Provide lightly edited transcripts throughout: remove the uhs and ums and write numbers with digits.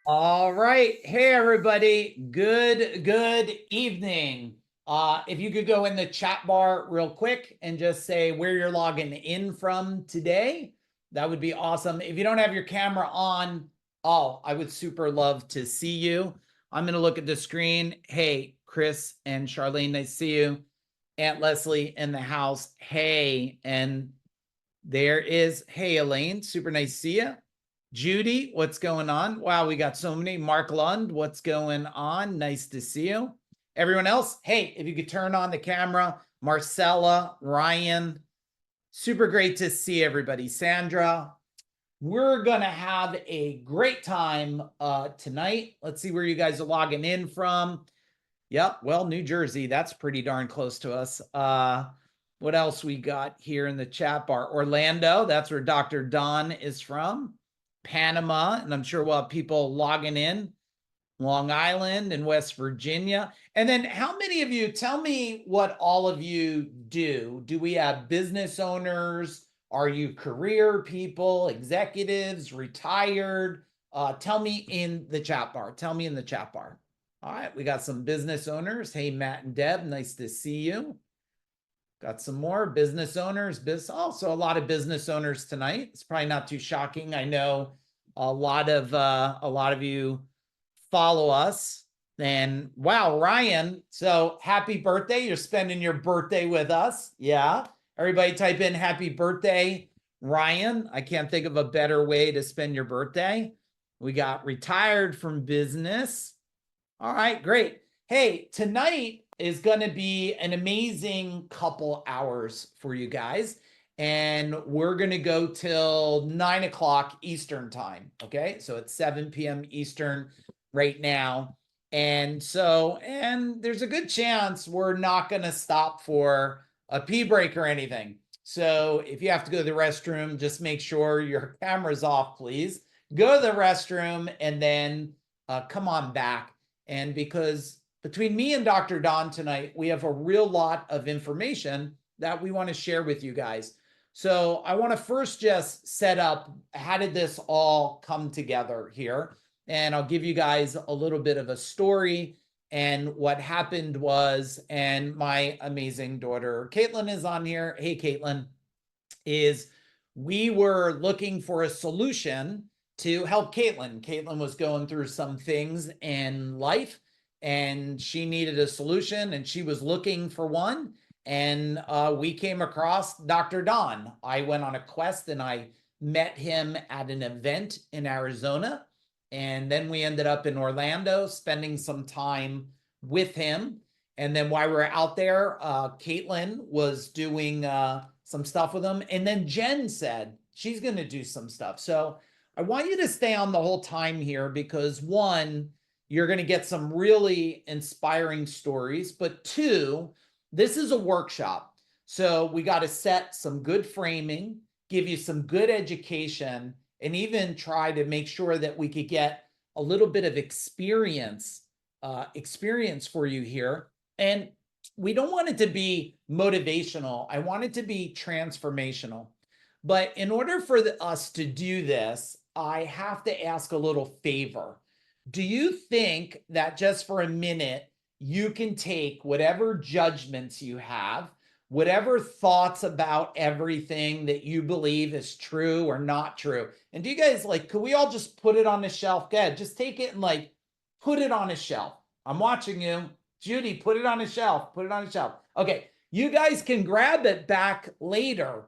All right. Hey, everybody. Good evening. If you could go in the chat bar real quick and just say where you're logging in from today, that would be awesome. If you don't have your camera on, I would super love to see you. I'm going to look at the screen. Hey, Chris and Charlene, nice to see you. Aunt Leslie in the house. Hey, and there is, hey, Elaine, super nice to see you. Judy, what's going on? Wow, we got so many. Mark Lund, what's going on? Nice to see you. Everyone else, hey, if you could turn on the camera, Marcella, Ryan, super great to see everybody. Sandra, we're going to have a great time tonight. Let's see where you guys are logging in from. Yep, well, New Jersey, that's pretty darn close to us. What else we got here in the chat bar? Orlando, that's where Dr. Don is from. Panama, and I'm sure we'll have people logging in. Long Island and West Virginia. And then how many of you, tell me what all of you do. Do we have business owners? Are you career people, executives, retired? Tell me in the chat bar. Tell me in the chat bar. All right, we got some business owners. Hey, Matt and Deb, nice to see you. Got some more business owners. Also a lot of business owners tonight. It's probably not too shocking. I know a lot of you follow us. And wow, Ryan, so happy birthday. You're spending your birthday with us. Yeah. Everybody type in happy birthday, Ryan. I can't think of a better way to spend your birthday. We got retired from business. All right, great. Hey, tonight is going to be an amazing couple hours for you guys. And we're going to go till 9 o'clock Eastern time. Okay. So it's 7 p.m. Eastern right now. And there's a good chance we're not going to stop for a pee break or anything. So if you have to go to the restroom, just make sure your camera's off, please. Go to the restroom and then come on back. And because between me and Dr. Don tonight, we have a real lot of information that we want to share with you guys. So I want to first just set up, how did this all come together here? And I'll give you guys a little bit of a story. And what happened was, and my amazing daughter, Caitlin, is on here. Hey, Caitlin, is we were looking for a solution to help Caitlin. Caitlin was going through some things in life and she needed a solution and she was looking for one. And we came across Dr. Don. I went on a quest and I met him at an event in Arizona. And then we ended up in Orlando spending some time with him. And then while we were out there, Caitlin was doing some stuff with him. And then Jen said she's going to do some stuff. So I want you to stay on the whole time here because one, you're going to get some really inspiring stories, but two, this is a workshop. So we got to set some good framing, give you some good education, and even try to make sure that we could get a little bit of experience for you here. And we don't want it to be motivational. I want it to be transformational. But in order for us to do this, I have to ask a little favor. Do you think that just for a minute, you can take whatever judgments you have, whatever thoughts about everything that you believe is true or not true? And do you guys could we all just put it on the shelf? Go ahead, just take it and put it on a shelf. I'm watching you. Judy, put it on a shelf. Put it on a shelf. Okay, you guys can grab it back later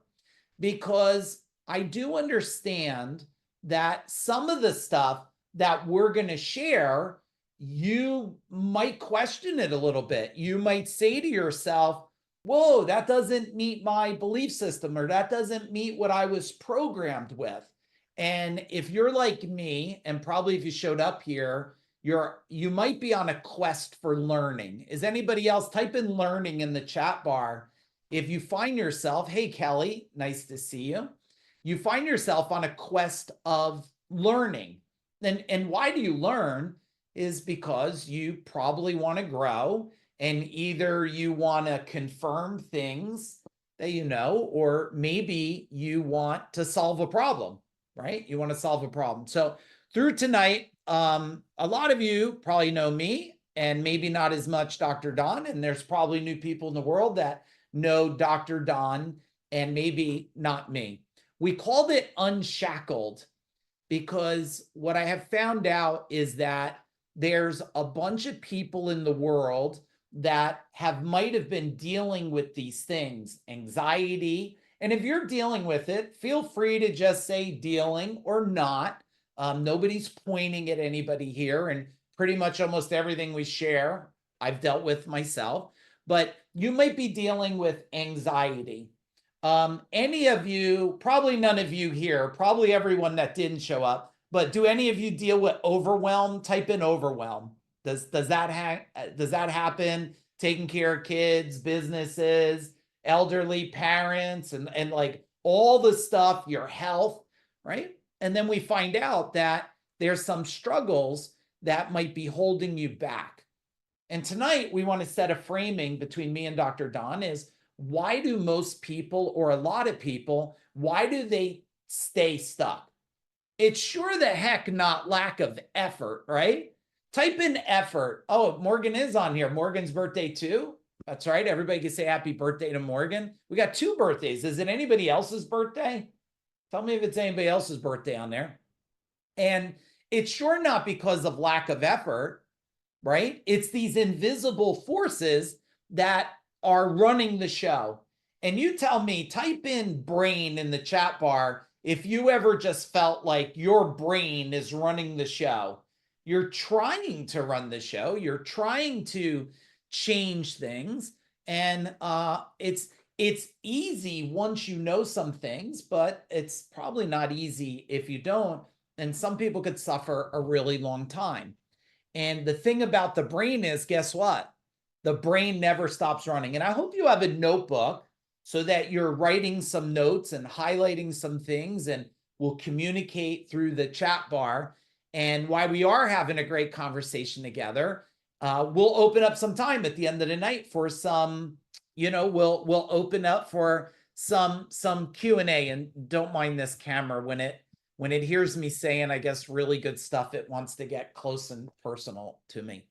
because I do understand that some of the stuff that we're going to share, you might question it a little bit. You might say to yourself, whoa, that doesn't meet my belief system, or that doesn't meet what I was programmed with. And if you're like me, and probably if you showed up here, you might be on a quest for learning. Is anybody else? Type in learning in the chat bar. If you find yourself, hey, Kelly, nice to see you. You find yourself on a quest of learning. And why do you learn is because you probably want to grow, and either you want to confirm things that you know, or maybe you want to solve a problem, right? You want to solve a problem. So through tonight, a lot of you probably know me and maybe not as much Dr. Don. And there's probably new people in the world that know Dr. Don and maybe not me. We called it Unshackled because what I have found out is that there's a bunch of people in the world that might have been dealing with these things, anxiety. And if you're dealing with it, feel free to just say dealing or not. Nobody's pointing at anybody here, and pretty much almost everything we share, I've dealt with myself. But you might be dealing with anxiety. Any of you, probably none of you here, probably everyone that didn't show up, but do any of you deal with overwhelm? Type in overwhelm. Does that happen? Taking care of kids, businesses, elderly parents, and like all the stuff, your health, right? And then we find out that there's some struggles that might be holding you back. And tonight we want to set a framing between me and Dr. Don is, why do most people, or a lot of people, why do they stay stuck? It's sure the heck not lack of effort, right? Type in effort. Oh, Morgan is on here. Morgan's birthday too. That's right. Everybody can say happy birthday to Morgan. We got 2 birthdays. Is it anybody else's birthday? Tell me if it's anybody else's birthday on there. And it's sure not because of lack of effort, right? It's these invisible forces that are running the show. And you tell me, type in brain in the chat bar if you ever just felt like your brain is running the show. You're trying to run the show. You're trying to change things. And it's easy once you know some things, but it's probably not easy if you don't. And some people could suffer a really long time. And the thing about the brain is, guess what? The brain never stops running. And I hope you have a notebook so that you're writing some notes and highlighting some things, and we'll communicate through the chat bar. And while we are having a great conversation together, we'll open up some time at the end of the night for some, we'll open up for some Q&A. And don't mind this camera when it hears me saying, I guess, really good stuff, it wants to get close and personal to me.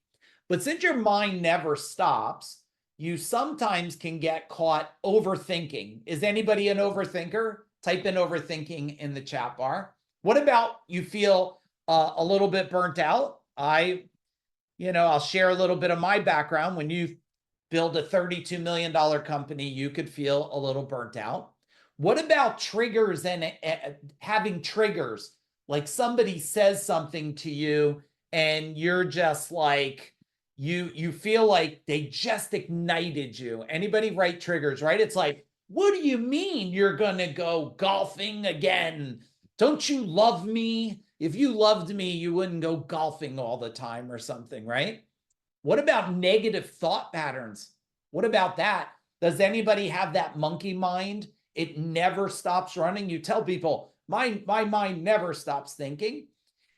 But since your mind never stops, you sometimes can get caught overthinking. Is anybody an overthinker? Type in overthinking in the chat bar. What about you feel a little bit burnt out? I'll share a little bit of my background. When you build a $32 million company, you could feel a little burnt out. What about triggers and having triggers? Like somebody says something to you and you're just like, you feel like they just ignited you. Anybody write triggers, right? It's like, what do you mean you're going to go golfing again? Don't you love me? If you loved me, you wouldn't go golfing all the time or something, right? What about negative thought patterns? What about that? Does anybody have that monkey mind? It never stops running. You tell people, my mind never stops thinking.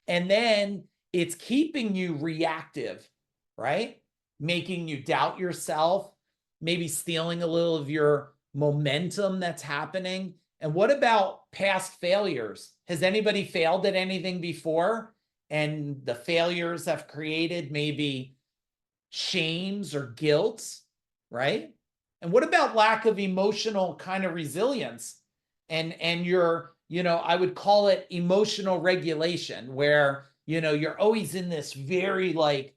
And then it's keeping you reactive, right? Making you doubt yourself, maybe stealing a little of your momentum that's happening. And what about past failures? Has anybody failed at anything before? And the failures have created maybe shames or guilts, right? And what about lack of emotional kind of resilience? And your, I would call it emotional regulation, where, you're always in this very like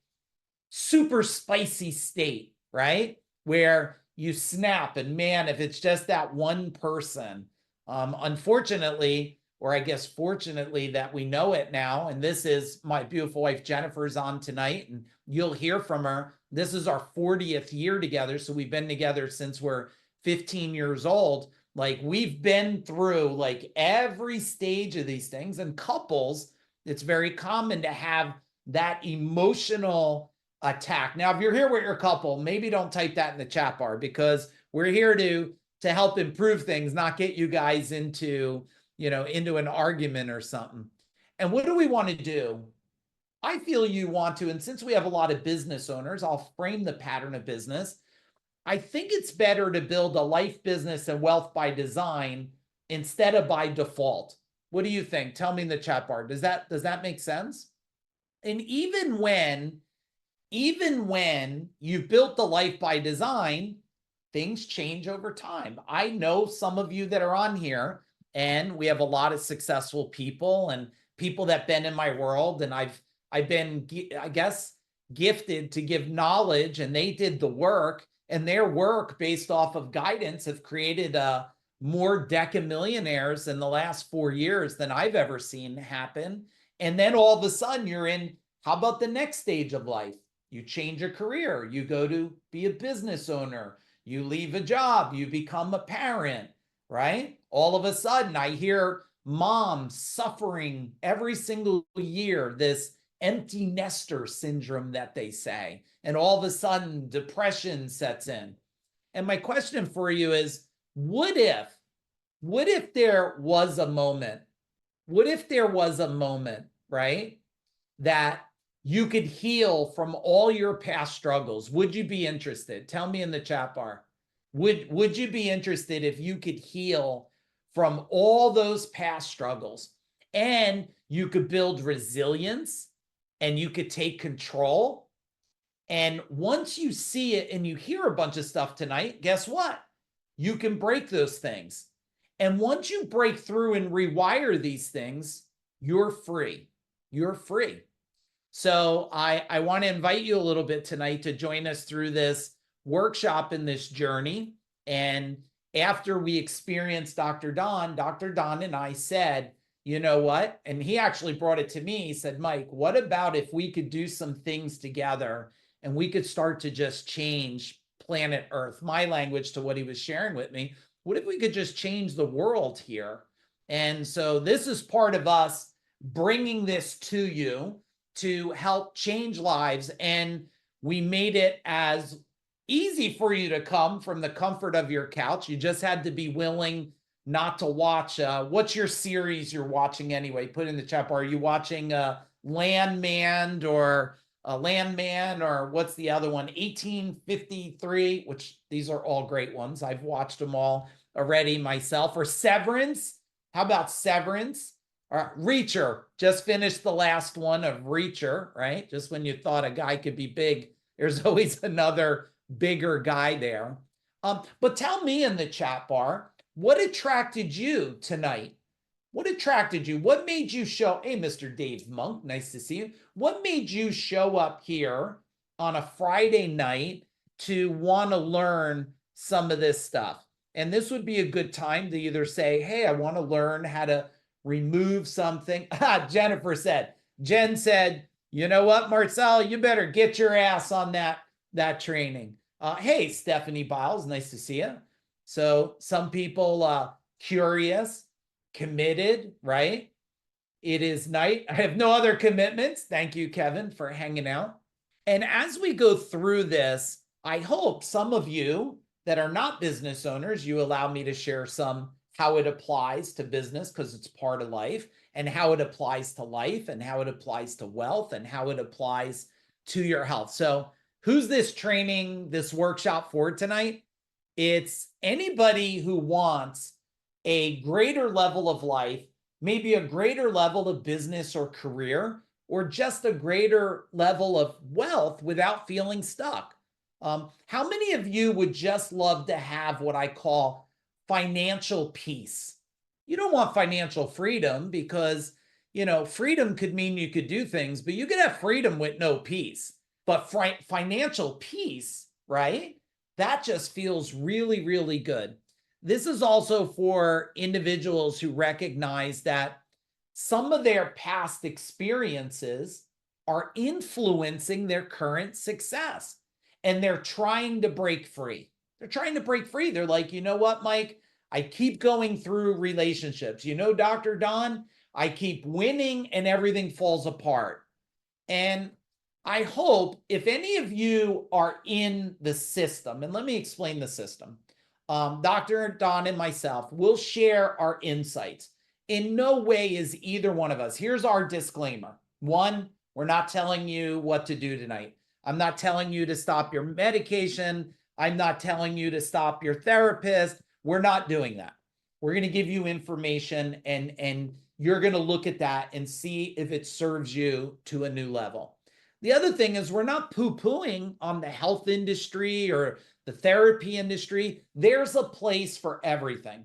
super spicy state, right? Where you snap, and man, if it's just that one person, unfortunately, or I guess fortunately that we know it now, and this is my beautiful wife Jennifer's on tonight, and you'll hear from her. This is our 40th year together, so we've been together since we're 15 years old. Like, we've been through like every stage of these things. And couples, it's very common to have that emotional attack. Now, if you're here with your couple, maybe don't type that in the chat bar, because we're here to help improve things, not get you guys into an argument or something. And what do we want to do? I feel you want to, and since we have a lot of business owners, I'll frame the pattern of business. I think it's better to build a life, business, and wealth by design instead of by default. What do you think? Tell me in the chat bar. Does that make sense? And even when you've built the life by design, things change over time. I know some of you that are on here, and we have a lot of successful people and people that been in my world, and I've been, I guess, gifted to give knowledge, and they did the work, and their work based off of guidance have created more decamillionaires in the last 4 years than I've ever seen happen. And then all of a sudden you're in, how about the next stage of life? You change a career, you go to be a business owner, you leave a job, you become a parent, right? All of a sudden I hear moms suffering every single year, this empty nester syndrome that they say, and all of a sudden depression sets in. And my question for you is, what if there was a moment, right, that you could heal from all your past struggles? Would you be interested? Tell me in the chat bar. Would you be interested if you could heal from all those past struggles, and you could build resilience, and you could take control? And once you see it and you hear a bunch of stuff tonight, guess what? You can break those things. And once you break through and rewire these things, you're free. You're free. So I want to invite you a little bit tonight to join us through this workshop in this journey. And after we experienced Dr. Don and I said, you know what? And he actually brought it to me. He said, Mike, what about if we could do some things together and we could start to just change planet Earth, my language to what he was sharing with me? What if we could just change the world here? And so this is part of us bringing this to you to help change lives. And we made it as easy for you to come from the comfort of your couch. You just had to be willing not to watch. What's your series you're watching anyway? Put in the chat bar. Are you watching Landman or what's the other one? 1853, which these are all great ones. I've watched them all already myself. Or Severance. How about Severance? Reacher. Just finished the last one of Reacher, right? Just when you thought a guy could be big, there's always another bigger guy there. But tell me in the chat bar, what attracted you tonight? What attracted you? What made you show? Hey, Mr. Dave Monk, nice to see you. What made you show up here on a Friday night to want to learn some of this stuff? And this would be a good time to either say, hey, I want to learn how to remove something. Jen said, you know what, Marcel, you better get your ass on that training. Hey, Stephanie Biles, nice to see you. So some people curious, committed, right? It is night. I have no other commitments. Thank you, Kevin, for hanging out. And as we go through this, I hope some of you that are not business owners, you allow me to share some how it applies to business, because it's part of life, and how it applies to life, and how it applies to wealth, and how it applies to your health. So who's this training, this workshop for tonight? It's anybody who wants a greater level of life, maybe a greater level of business or career, or just a greater level of wealth without feeling stuck. How many of you would just love to have what I call financial peace? You don't want financial freedom, because, you know, freedom could mean you could do things, but you could have freedom with no peace. But financial peace, right? That just feels really, really good. This is also for individuals who recognize that some of their past experiences are influencing their current success, and they're trying to break free. They're like, you know what, Mike? I keep going through relationships. You know, Dr. Don, I keep winning and everything falls apart. And I hope if any of you are in the system, and let me explain the system. Dr. Don and myself will share our insights. In no way is either one of us. Here's our disclaimer. One, we're not telling you what to do tonight. I'm not telling you to stop your medication. I'm not telling you to stop your therapist. We're not doing that. We're going to give you information, and you're going to look at that and see if it serves you to a new level. The other thing is we're not poo-pooing on the health industry or the therapy industry. There's a place for everything.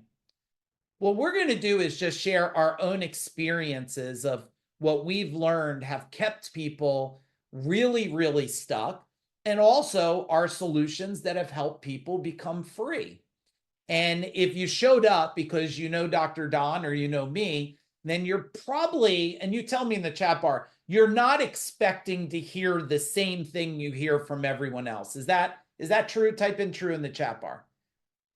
What we're going to do is just share our own experiences of what we've learned have kept people really, really stuck, and also our solutions that have helped people become free. And if you showed up because you know Dr. Don or you know me, then you're probably, and you tell me in the chat bar, you're not expecting to hear the same thing you hear from everyone else. Is that true? Type in true in the chat bar.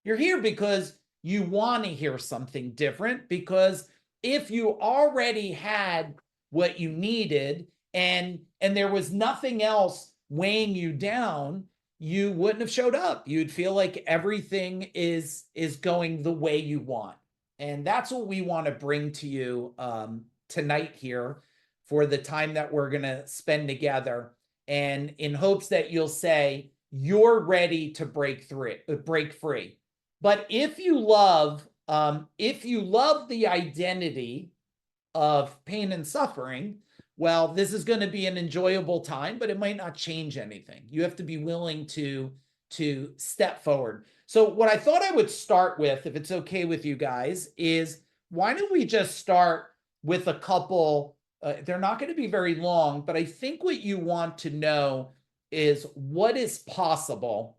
You're here because you want to hear something different, because if you already had what you needed and there was nothing else weighing you down, you wouldn't have showed up. You'd feel like everything is going the way you want. And that's what we want to bring to you tonight here for the time that we're going to spend together, and in hopes that you'll say you're ready to break free. But if you love the identity of pain and suffering, well, this is going to be an enjoyable time, but it might not change anything. You have to be willing to step forward. So what I thought I would start with, if it's okay with you guys, is why don't we just start with a couple, they're not going to be very long, but I think what you want to know is what is possible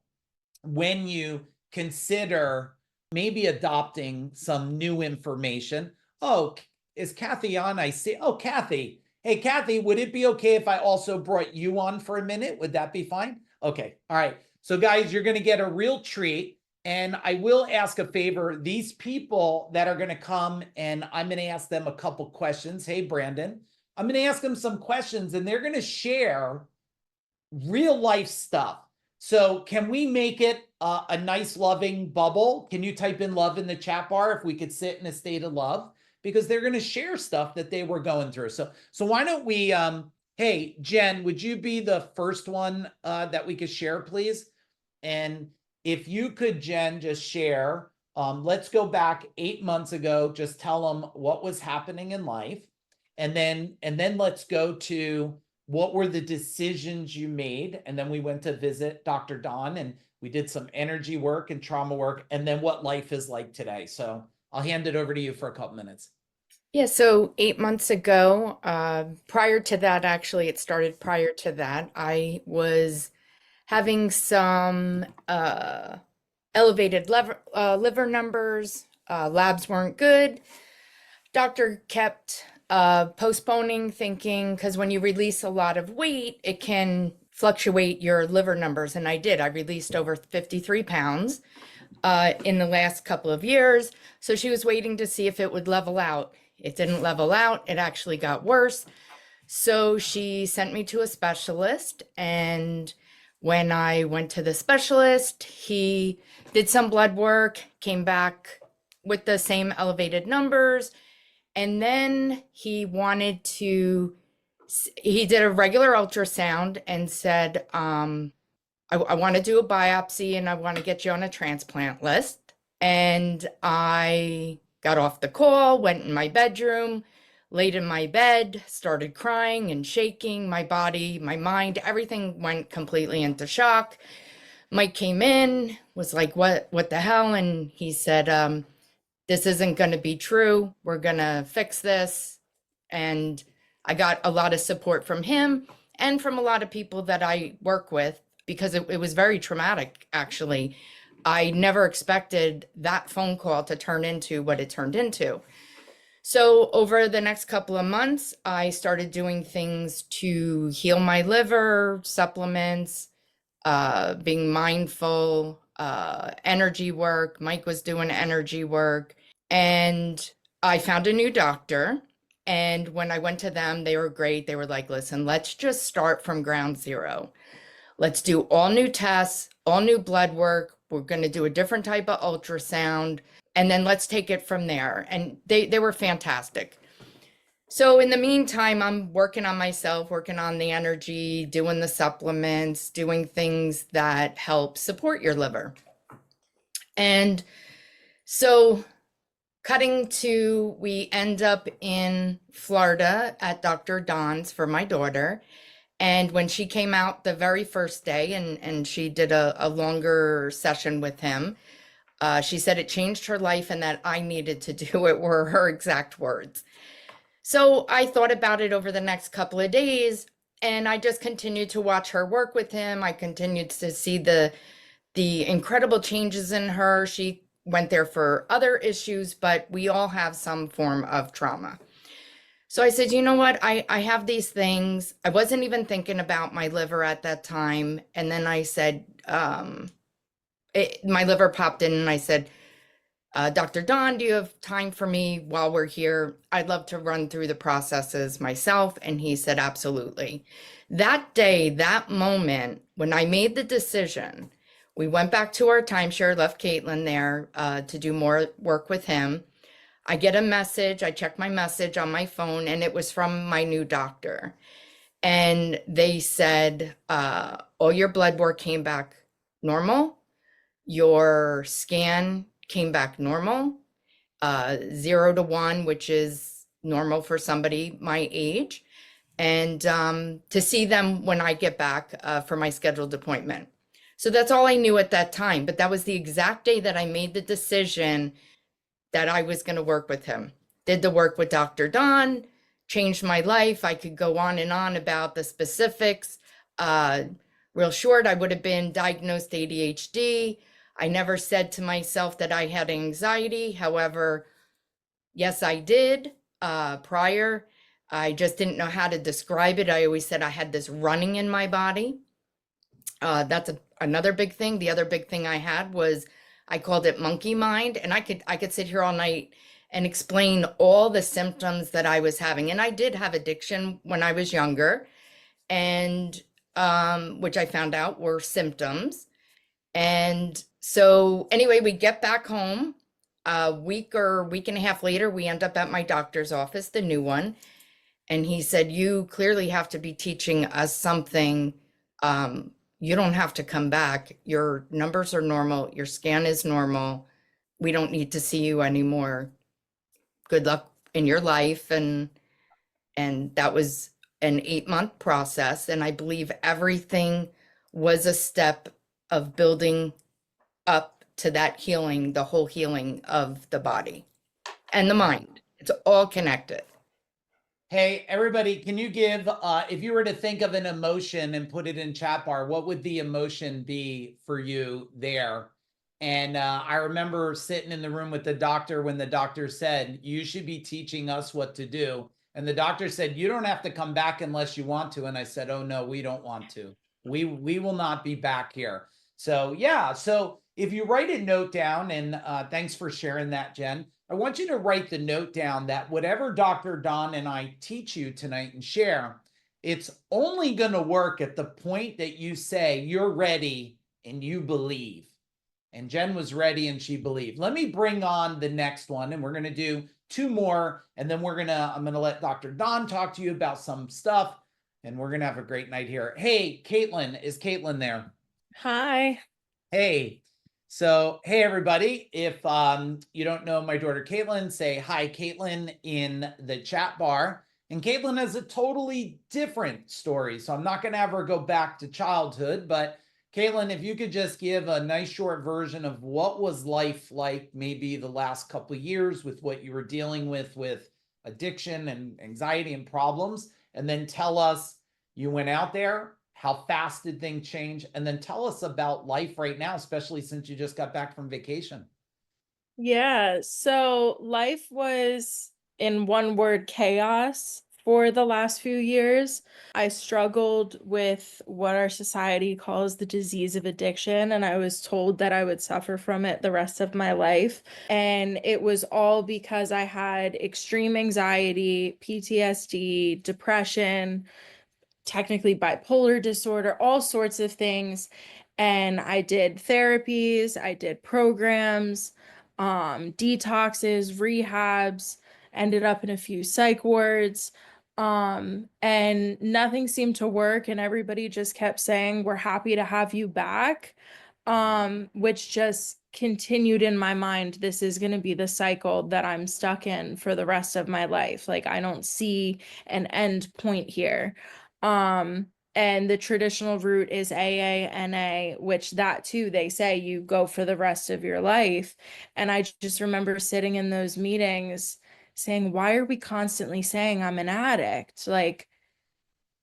when you consider maybe adopting some new information. Oh, is Kathy on? I see. Oh, Kathy. Hey, Kathy, would it be okay if I also brought you on for a minute? Would that be fine? Okay. All right. So guys, you're going to get a real treat. And I will ask a favor. These people that are going to come, and I'm going to ask them a couple questions. Hey, Brandon, I'm going to ask them some questions, and they're going to share real life stuff. So can we make it a nice loving bubble? Can you type in love in the chat bar if we could sit in a state of love? Because they're going to share stuff that they were going through. So why don't we, hey, Jen, would you be the first one that we could share, please? And if you could, Jen, just share, let's go back 8 months ago, just tell them what was happening in life. And then let's go to what were the decisions you made? And then we went to visit Dr. Don and we did some energy work and trauma work, and then what life is like today. So I'll hand it over to you for a couple minutes. Yeah, so 8 months ago, prior to that, actually, it started prior to that, I was having some elevated liver numbers. Labs weren't good. Doctor kept postponing, thinking, because when you release a lot of weight, it can fluctuate your liver numbers. And I did. I released over 53 pounds in the last couple of years. So she was waiting to see if it would level out. It didn't level out. It actually got worse. So she sent me to a specialist. And when I went to the specialist, he did some blood work, came back with the same elevated numbers. And then he did a regular ultrasound and said, I want to do a biopsy and I want to get you on a transplant list. And I got off the call, went in my bedroom, laid in my bed, started crying and shaking. My body, my mind, everything went completely into shock. Mike came in, was like, what the hell? And he said, this isn't going to be true. We're going to fix this. And I got a lot of support from him and from a lot of people that I work with, because it was very traumatic, actually. I never expected that phone call to turn into what it turned into. So over the next couple of months, I started doing things to heal my liver, supplements, being mindful, energy work. Mike was doing energy work. And I found a new doctor. And when I went to them, they were great. They were like, listen, let's just start from ground zero. Let's do all new tests, all new blood work. We're going to do a different type of ultrasound. And then let's take it from there. And they were fantastic. So in the meantime, I'm working on myself, working on the energy, doing the supplements, doing things that help support your liver. And so cutting to, we end up in Florida at Dr. Don's for my daughter. And when she came out the very first day and she did a longer session with him, she said it changed her life and that I needed to do it, were her exact words. So I thought about it over the next couple of days and I just continued to watch her work with him. I continued to see the incredible changes in her. She went there for other issues, but we all have some form of trauma. So I said, you know what? I have these things. I wasn't even thinking about my liver at that time. And then I said, my liver popped in and I said, Dr. Don, do you have time for me while we're here? I'd love to run through the processes myself. And he said, absolutely. That day, that moment, when I made the decision, we went back to our timeshare, left Caitlin there to do more work with him. I get a message, I check my message on my phone, and it was from my new doctor. And they said, all your blood work came back normal. Your scan came back normal, 0 to 1, which is normal for somebody my age. And to see them when I get back for my scheduled appointment. So that's all I knew at that time. But that was the exact day that I made the decision that I was going to work with him. Did the work with Dr. Don, changed my life. I could go on and on about the specifics. Real short, I would have been diagnosed ADHD. I never said to myself that I had anxiety. However, yes, I did prior. I just didn't know how to describe it. I always said I had this running in my body. That's another big thing. The other big thing I had was I called it monkey mind, and I could sit here all night and explain all the symptoms that I was having. And I did have addiction when I was younger, and which I found out were symptoms. And so anyway, we get back home a week or week and a half later, we end up at my doctor's office, the new one. And he said, you clearly have to be teaching us something. You don't have to come back. Your numbers are normal. Your scan is normal. We don't need to see you anymore. Good luck in your life. And that was an 8-month process. And I believe everything was a step of building up to that healing, the whole healing of the body and the mind. It's all connected. Hey, everybody, can you give, if you were to think of an emotion and put it in chat bar, what would the emotion be for you there? And I remember sitting in the room with the doctor when the doctor said, you should be teaching us what to do. And the doctor said, you don't have to come back unless you want to. And I said, oh, no, we don't want to. We will not be back here. So, yeah. So if you write a note down, and thanks for sharing that, Jen. I want you to write the note down that whatever Dr. Don and I teach you tonight and share, it's only going to work at the point that you say you're ready and you believe. And Jen was ready and she believed. Let me bring on the next one, and we're going to do 2 more, and then I'm going to let Dr. Don talk to you about some stuff, and we're going to have a great night here. Hey, Caitlin, is Caitlin there? Hi. Hey. So, hey, everybody, if you don't know my daughter, Caitlin, say hi, Caitlin, in the chat bar. And Caitlin has a totally different story. So I'm not going to have her go back to childhood. But Caitlin, if you could just give a nice short version of what was life like maybe the last couple of years with what you were dealing with addiction and anxiety and problems. And then tell us you went out there. How fast did things change? And then tell us about life right now, especially since you just got back from vacation. Yeah, so life was, in one word, chaos for the last few years. I struggled with what our society calls the disease of addiction, and I was told that I would suffer from it the rest of my life. And it was all because I had extreme anxiety, PTSD, depression, technically bipolar disorder, all sorts of things. And I did therapies, I did programs, detoxes, rehabs, ended up in a few psych wards. And nothing seemed to work, and everybody just kept saying, we're happy to have you back. Which just continued in my mind, this is going to be the cycle that I'm stuck in for the rest of my life. Like, I don't see an end point here. And the traditional route is AA, which that too, they say you go for the rest of your life. And I just remember sitting in those meetings saying, why are we constantly saying I'm an addict? Like,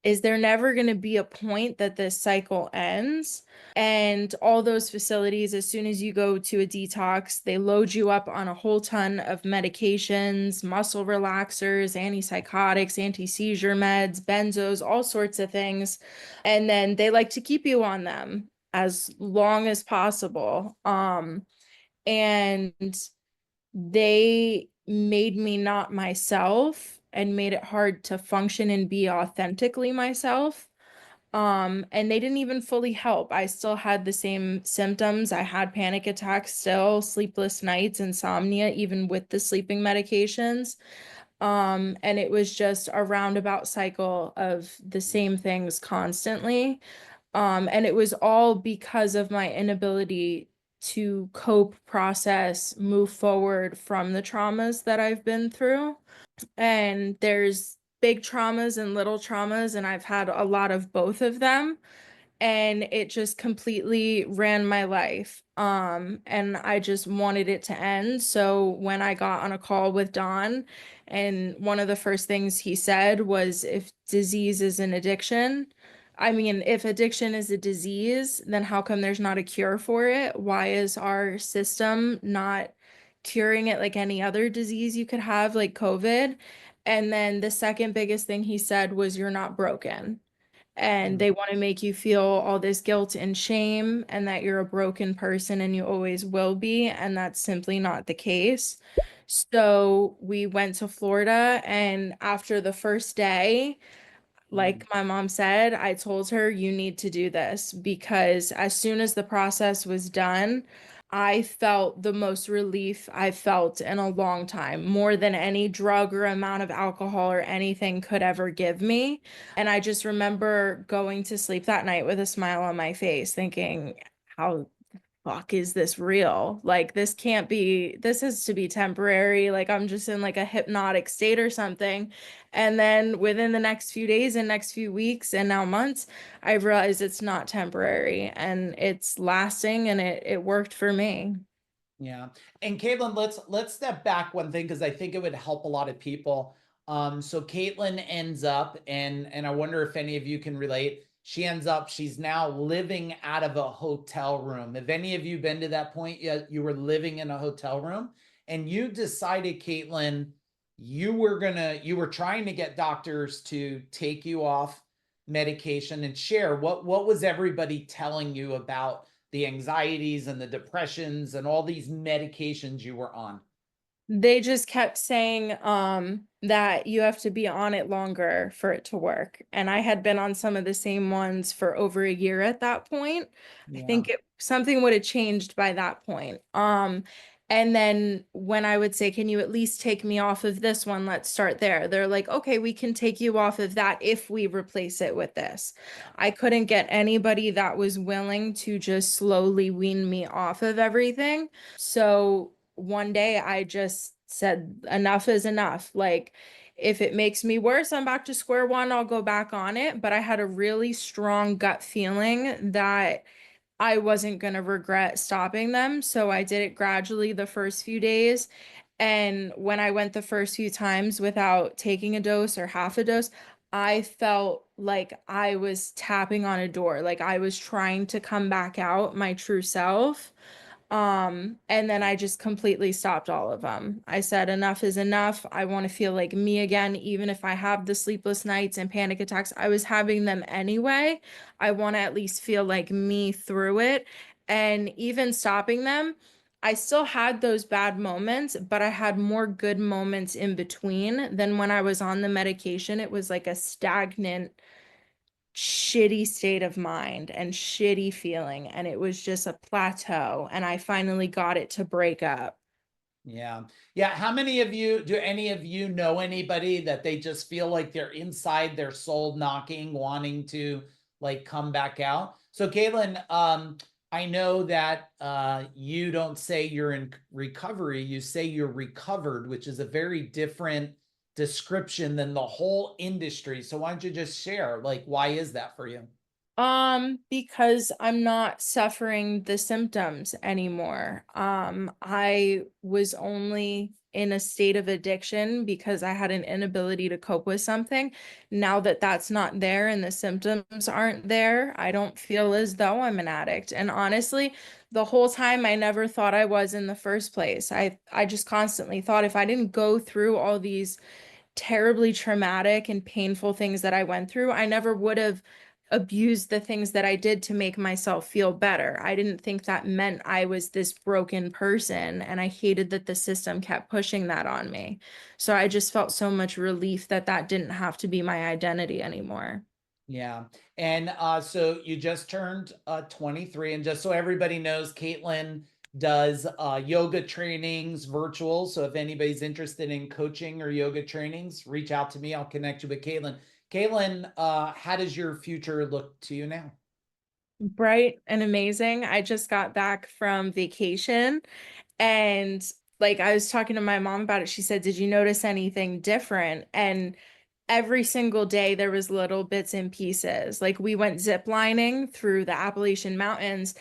is there never going to be a point that this cycle ends? And all those facilities, as soon as you go to a detox, they load you up on a whole ton of medications, muscle relaxers, antipsychotics, anti-seizure meds, benzos, all sorts of things. And then they like to keep you on them as long as possible. And they made me not myself and made it hard to function and be authentically myself. And they didn't even fully help. I still had the same symptoms. I had panic attacks still, sleepless nights, insomnia, even with the sleeping medications. And it was just a roundabout cycle of the same things constantly. And it was all because of my inability to cope, process, move forward from the traumas that I've been through. And there's big traumas and little traumas, and I've had a lot of both of them. And it just completely ran my life. And I just wanted it to end. So when I got on a call with Don, and one of the first things he said was, if disease is an addiction, I mean, if addiction is a disease, then how come there's not a cure for it? Why is our system not curing it like any other disease you could have, like COVID? And then the second biggest thing he said was, you're not broken. And they want to make you feel all this guilt and shame and that you're a broken person and you always will be. And that's simply not the case. So we went to Florida, and after the first day, like my mom said, I told her, you need to do this, because as soon as the process was done, I felt the most relief I've felt in a long time, more than any drug or amount of alcohol or anything could ever give me. And I just remember going to sleep that night with a smile on my face, thinking, how fuck is this real? Like, this can't be, this has to be temporary. Like, I'm just in like a hypnotic state or something. And then within the next few days and next few weeks and now months, I've realized it's not temporary and it's lasting, and it worked for me. Yeah. And Caitlin, let's step back one thing, because I think it would help a lot of people. So Caitlin ends up, and I wonder if any of you can relate. She ends up, she's now living out of a hotel room. Have any of you been to that point yet? You were living in a hotel room and you decided, Caitlin, you were trying to get doctors to take you off medication, and share what was everybody telling you about the anxieties and the depressions and all these medications you were on? They just kept saying that you have to be on it longer for it to work. And I had been on some of the same ones for over a year at that point. I Yeah. think something would have changed by that point. And then when I would say, can you at least take me off of this one? Let's start there. They're like, okay, we can take you off of that if we replace it with this. I couldn't get anybody that was willing to just slowly wean me off of everything. So one day I just said, enough is enough. Like, if it makes me worse, I'm back to square one, I'll go back on it. But I had a really strong gut feeling that I wasn't going to regret stopping them. So I did it gradually the first few days. And when I went the first few times without taking a dose or half a dose, I felt like I was tapping on a door, like I was trying to come back out my true self. And then I just completely stopped all of them. I said, enough is enough. I want to feel like me again, even if I have the sleepless nights and panic attacks. I was having them anyway. I want to at least feel like me through it. And even stopping them, I still had those bad moments, but I had more good moments in between than when I was on the medication. It was like a stagnant, shitty state of mind and shitty feeling, and it was just a plateau, and I finally got it to break up. Yeah. Yeah. How many of you, do any of you know anybody that they just feel like they're inside their soul knocking, wanting to like come back out? So Caitlin, I know that you don't say you're in recovery, you say you're recovered, which is a very different description than the whole industry. So why don't you just share, like, why is that for you? Because I'm not suffering the symptoms anymore. I was only in a state of addiction because I had an inability to cope with something. Now that that's not there and the symptoms aren't there, I don't feel as though I'm an addict. And honestly, the whole time I never thought I was in the first place. I just constantly thought if I didn't go through all these terribly traumatic and painful things that I went through, I never would have abused the things that I did to make myself feel better. I didn't think that meant I was this broken person, and I hated that the system kept pushing that on me. So I just felt so much relief that that didn't have to be my identity anymore. Yeah. And so you just turned 23. And just so everybody knows, Caitlin does yoga trainings virtual. So if anybody's interested in coaching or yoga trainings, reach out to me. I'll connect you with Caitlin. Caitlin, how does your future look to you now? Bright and amazing. I just got back from vacation. And like I was talking to my mom about it, she said, "Did you notice anything different?" And every single day there was little bits and pieces. Like we went zip lining through the Appalachian Mountains,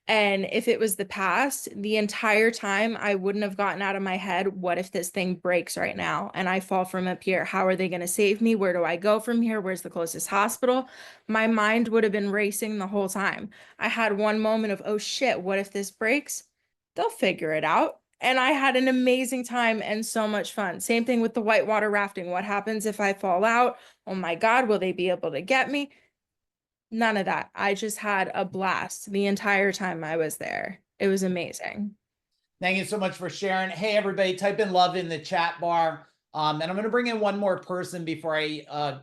and if it was the past, the entire time I wouldn't have gotten out of my head, what if this thing breaks right now and I fall from up here? How are they going to save me? Where do I go from here? Where's the closest hospital? My mind would have been racing the whole time. I had one moment of, oh shit, what if this breaks? They'll figure it out. And I had an amazing time and so much fun. Same thing with the whitewater rafting. What happens if I fall out? Oh my God, will they be able to get me? None of that. I just had a blast the entire time I was there. It was amazing. Thank you so much for sharing. Hey, everybody, type in love in the chat bar. And I'm going to bring in one more person before I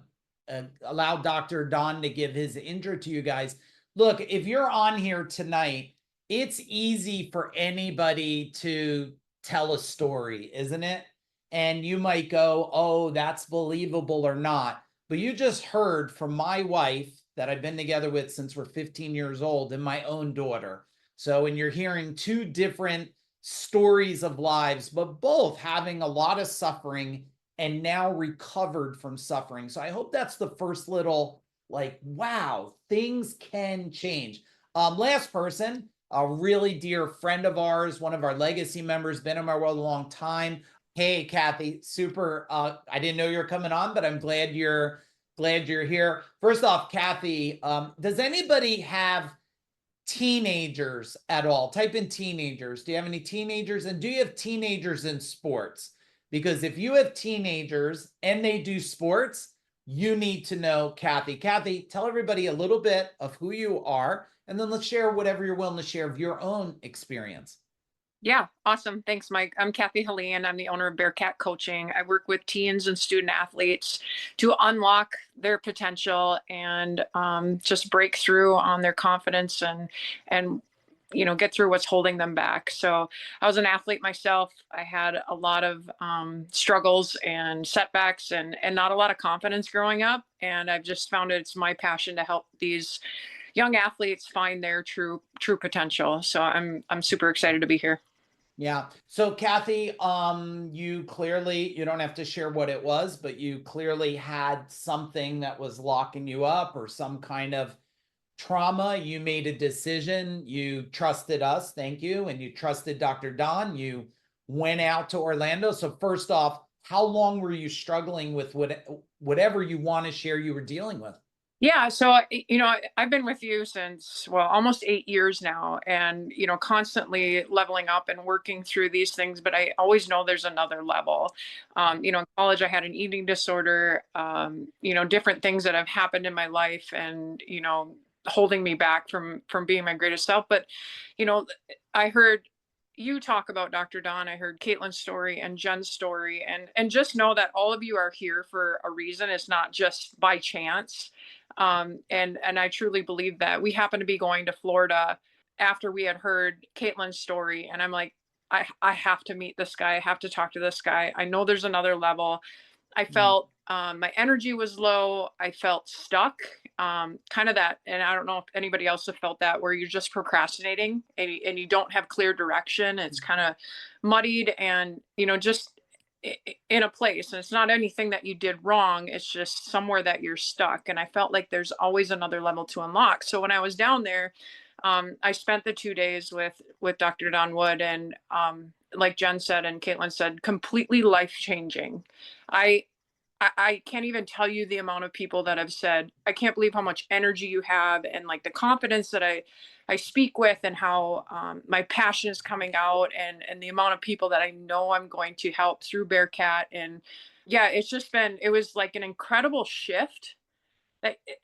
allow Dr. Don to give his intro to you guys. Look, if you're on here tonight, it's easy for anybody to tell a story, isn't it? And you might go, oh, that's believable or not. But you just heard from my wife that I've been together with since we're 15 years old and my own daughter. So, and you're hearing two different stories of lives, but both having a lot of suffering and now recovered from suffering. So I hope that's the first little like, wow, things can change. Last person, a really dear friend of ours, one of our legacy members, been in my world a long time. Hey, Kathy, super. I didn't know you were coming on, but I'm glad you're here. First off, Kathy, does anybody have teenagers at all? Type in teenagers. Do you have any teenagers? And do you have teenagers in sports? Because if you have teenagers and they do sports, you need to know Kathy. Kathy, tell everybody a little bit of who you are, and then let's share whatever you're willing to share of your own experience. Yeah, awesome. Thanks, Mike. I'm Kathy Helene. I'm the owner of Bearcat Coaching. I work with teens and student athletes to unlock their potential and just break through on their confidence and get through what's holding them back. So I was an athlete myself. I had a lot of struggles and setbacks and not a lot of confidence growing up. And I've just found it's my passion to help these young athletes find their true potential. So I'm super excited to be here. Yeah. So Kathy, you clearly, you don't have to share what it was, but you clearly had something that was locking you up or some kind of trauma. You made a decision. You trusted us. Thank you. And you trusted Dr. Don. You went out to Orlando. So first off, how long were you struggling with whatever you want to share you were dealing with? Yeah, so I've been with you since, well, almost 8 years now, and constantly leveling up and working through these things. But I always know there's another level. In college, I had an eating disorder. Different things that have happened in my life, and holding me back from being my greatest self. But you know, I heard you talk about Dr. Don. I heard Caitlin's story and Jen's story, and just know that all of you are here for a reason. It's not just by chance. And I truly believe that. We happened to be going to Florida after we had heard Caitlin's story, and I'm like, I have to meet this guy. I have to talk to this guy. I know there's another level. I felt My energy was low. I felt stuck. Kind of that, and I don't know if anybody else have felt that, where you're just procrastinating and you don't have clear direction. It's kind of muddied and, just in a place. And it's not anything that you did wrong. It's just somewhere that you're stuck. And I felt like there's always another level to unlock. So when I was down there, I spent the 2 days with Dr. Don Wood, and like Jen said and Caitlin said, completely life changing. I can't even tell you the amount of people that have said, I can't believe how much energy you have, and like the confidence that I speak with, and how my passion is coming out, and the amount of people that I know I'm going to help through Bearcat. And yeah, it was like an incredible shift.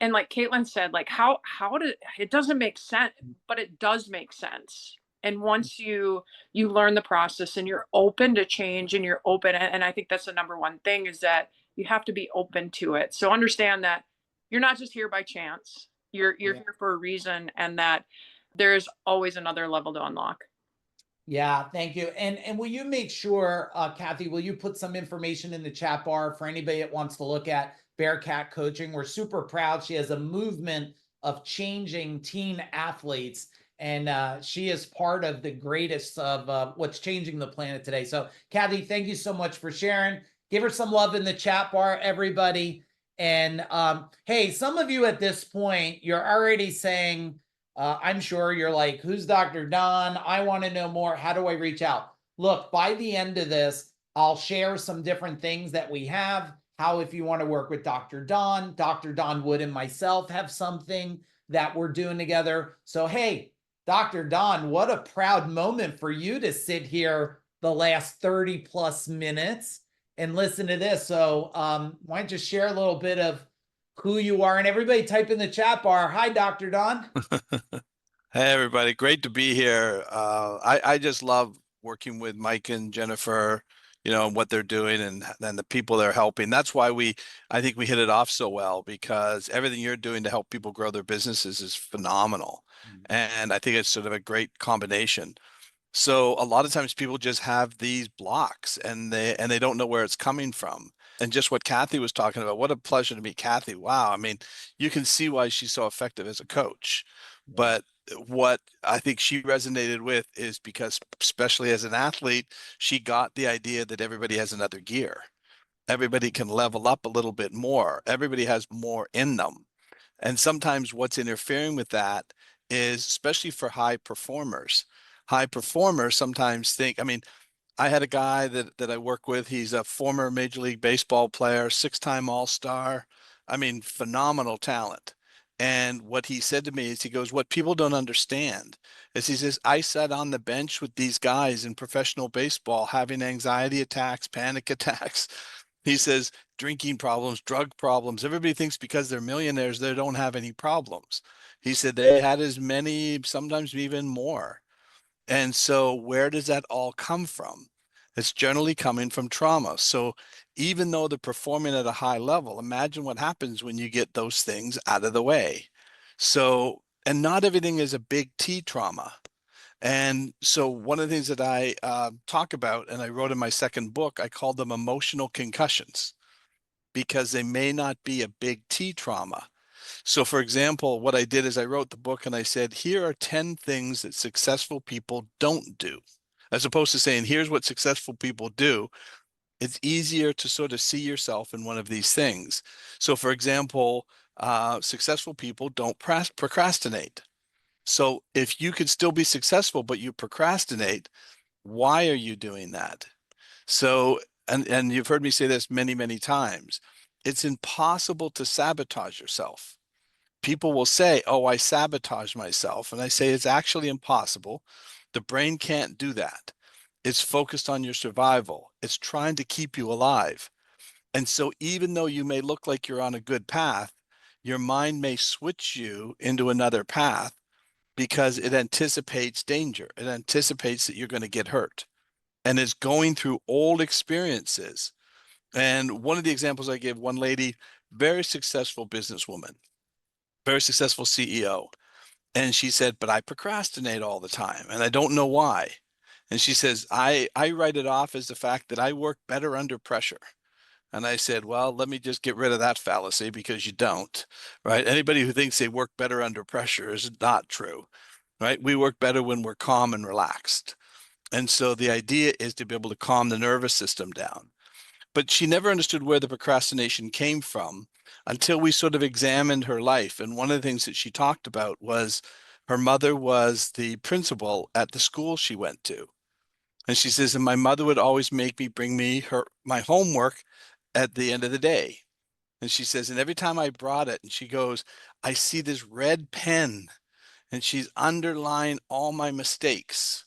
And like Caitlin said, like how did it, doesn't make sense, but it does make sense. And once you learn the process and you're open to change, and you're open, and I think that's the number one thing, is that you have to be open to it. So understand that you're not just here by chance. You're Yeah. here for a reason, and that there's always another level to unlock. Yeah, thank you. And will you make sure, Kathy, will you put some information in the chat bar for anybody that wants to look at Bearcat Coaching? We're super proud. She has a movement of changing teen athletes, and she is part of the greatest of what's changing the planet today. So, Kathy, thank you so much for sharing. Give her some love in the chat bar, everybody. And hey, some of you at this point, you're already saying, I'm sure you're like, who's Dr. Don? I want to know more. How do I reach out? Look, by the end of this, I'll share some different things that we have. How, if you want to work with Dr. Don Wood and myself have something that we're doing together. So, hey, Dr. Don, what a proud moment for you to sit here the last 30 plus minutes and listen to this. So, why don't you share a little bit of who you are, and everybody type in the chat bar, hi, Dr. Don. Hey, everybody. Great to be here. I just love working with Mike and Jennifer, and what they're doing, and the people they're helping. That's why I think we hit it off so well, because everything you're doing to help people grow their businesses is phenomenal. And I think it's sort of a great combination. So a lot of times people just have these blocks, and they don't know where it's coming from. And just what Kathy was talking about, what a pleasure to meet Kathy. Wow. I mean, you can see why she's so effective as a coach. But what I think she resonated with is because, especially as an athlete, she got the idea that everybody has another gear. Everybody can level up a little bit more. Everybody has more in them. And sometimes what's interfering with that is, especially for high performers sometimes think, I mean, I had a guy that I work with. He's a former Major League Baseball player, six-time All-Star. I mean, phenomenal talent. And what he said to me is, he goes, what people don't understand is, he says, I sat on the bench with these guys in professional baseball having anxiety attacks, panic attacks. He says, drinking problems, drug problems. Everybody thinks because they're millionaires, they don't have any problems. He said they had as many, sometimes even more. And so where does that all come from? It's generally coming from trauma. So even though they're performing at a high level, imagine what happens when you get those things out of the way. So, and not everything is a big T trauma. And so one of the things that I talk about, and I wrote in my second book, I called them emotional concussions, because they may not be a big T trauma. So for example, what I did is I wrote the book and I said, here are 10 things that successful people don't do. As opposed to saying, here's what successful people do. It's easier to sort of see yourself in one of these things. So for example, successful people don't procrastinate. So if you could still be successful, but you procrastinate, why are you doing that? So, and you've heard me say this many, many times, it's impossible to sabotage yourself. People will say, oh, I sabotage myself. And I say, it's actually impossible. The brain can't do that. It's focused on your survival. It's trying to keep you alive. And so even though you may look like you're on a good path, your mind may switch you into another path, because it anticipates danger. It anticipates that you're going to get hurt, and is going through old experiences. And one of the examples I gave, one lady, very successful businesswoman, very successful CEO. And she said, but I procrastinate all the time and I don't know why. And she says, I write it off as the fact that I work better under pressure. And I said, well, let me just get rid of that fallacy, because you don't, right? Anybody who thinks they work better under pressure is not true, right? We work better when we're calm and relaxed. And so the idea is to be able to calm the nervous system down. But she never understood where the procrastination came from until we sort of examined her life. And one of the things that she talked about was her mother was the principal at the school she went to. And she says, and my mother would always make me bring me my homework at the end of the day. And she says, and every time I brought it, and she goes, I see this red pen, and she's underlined all my mistakes.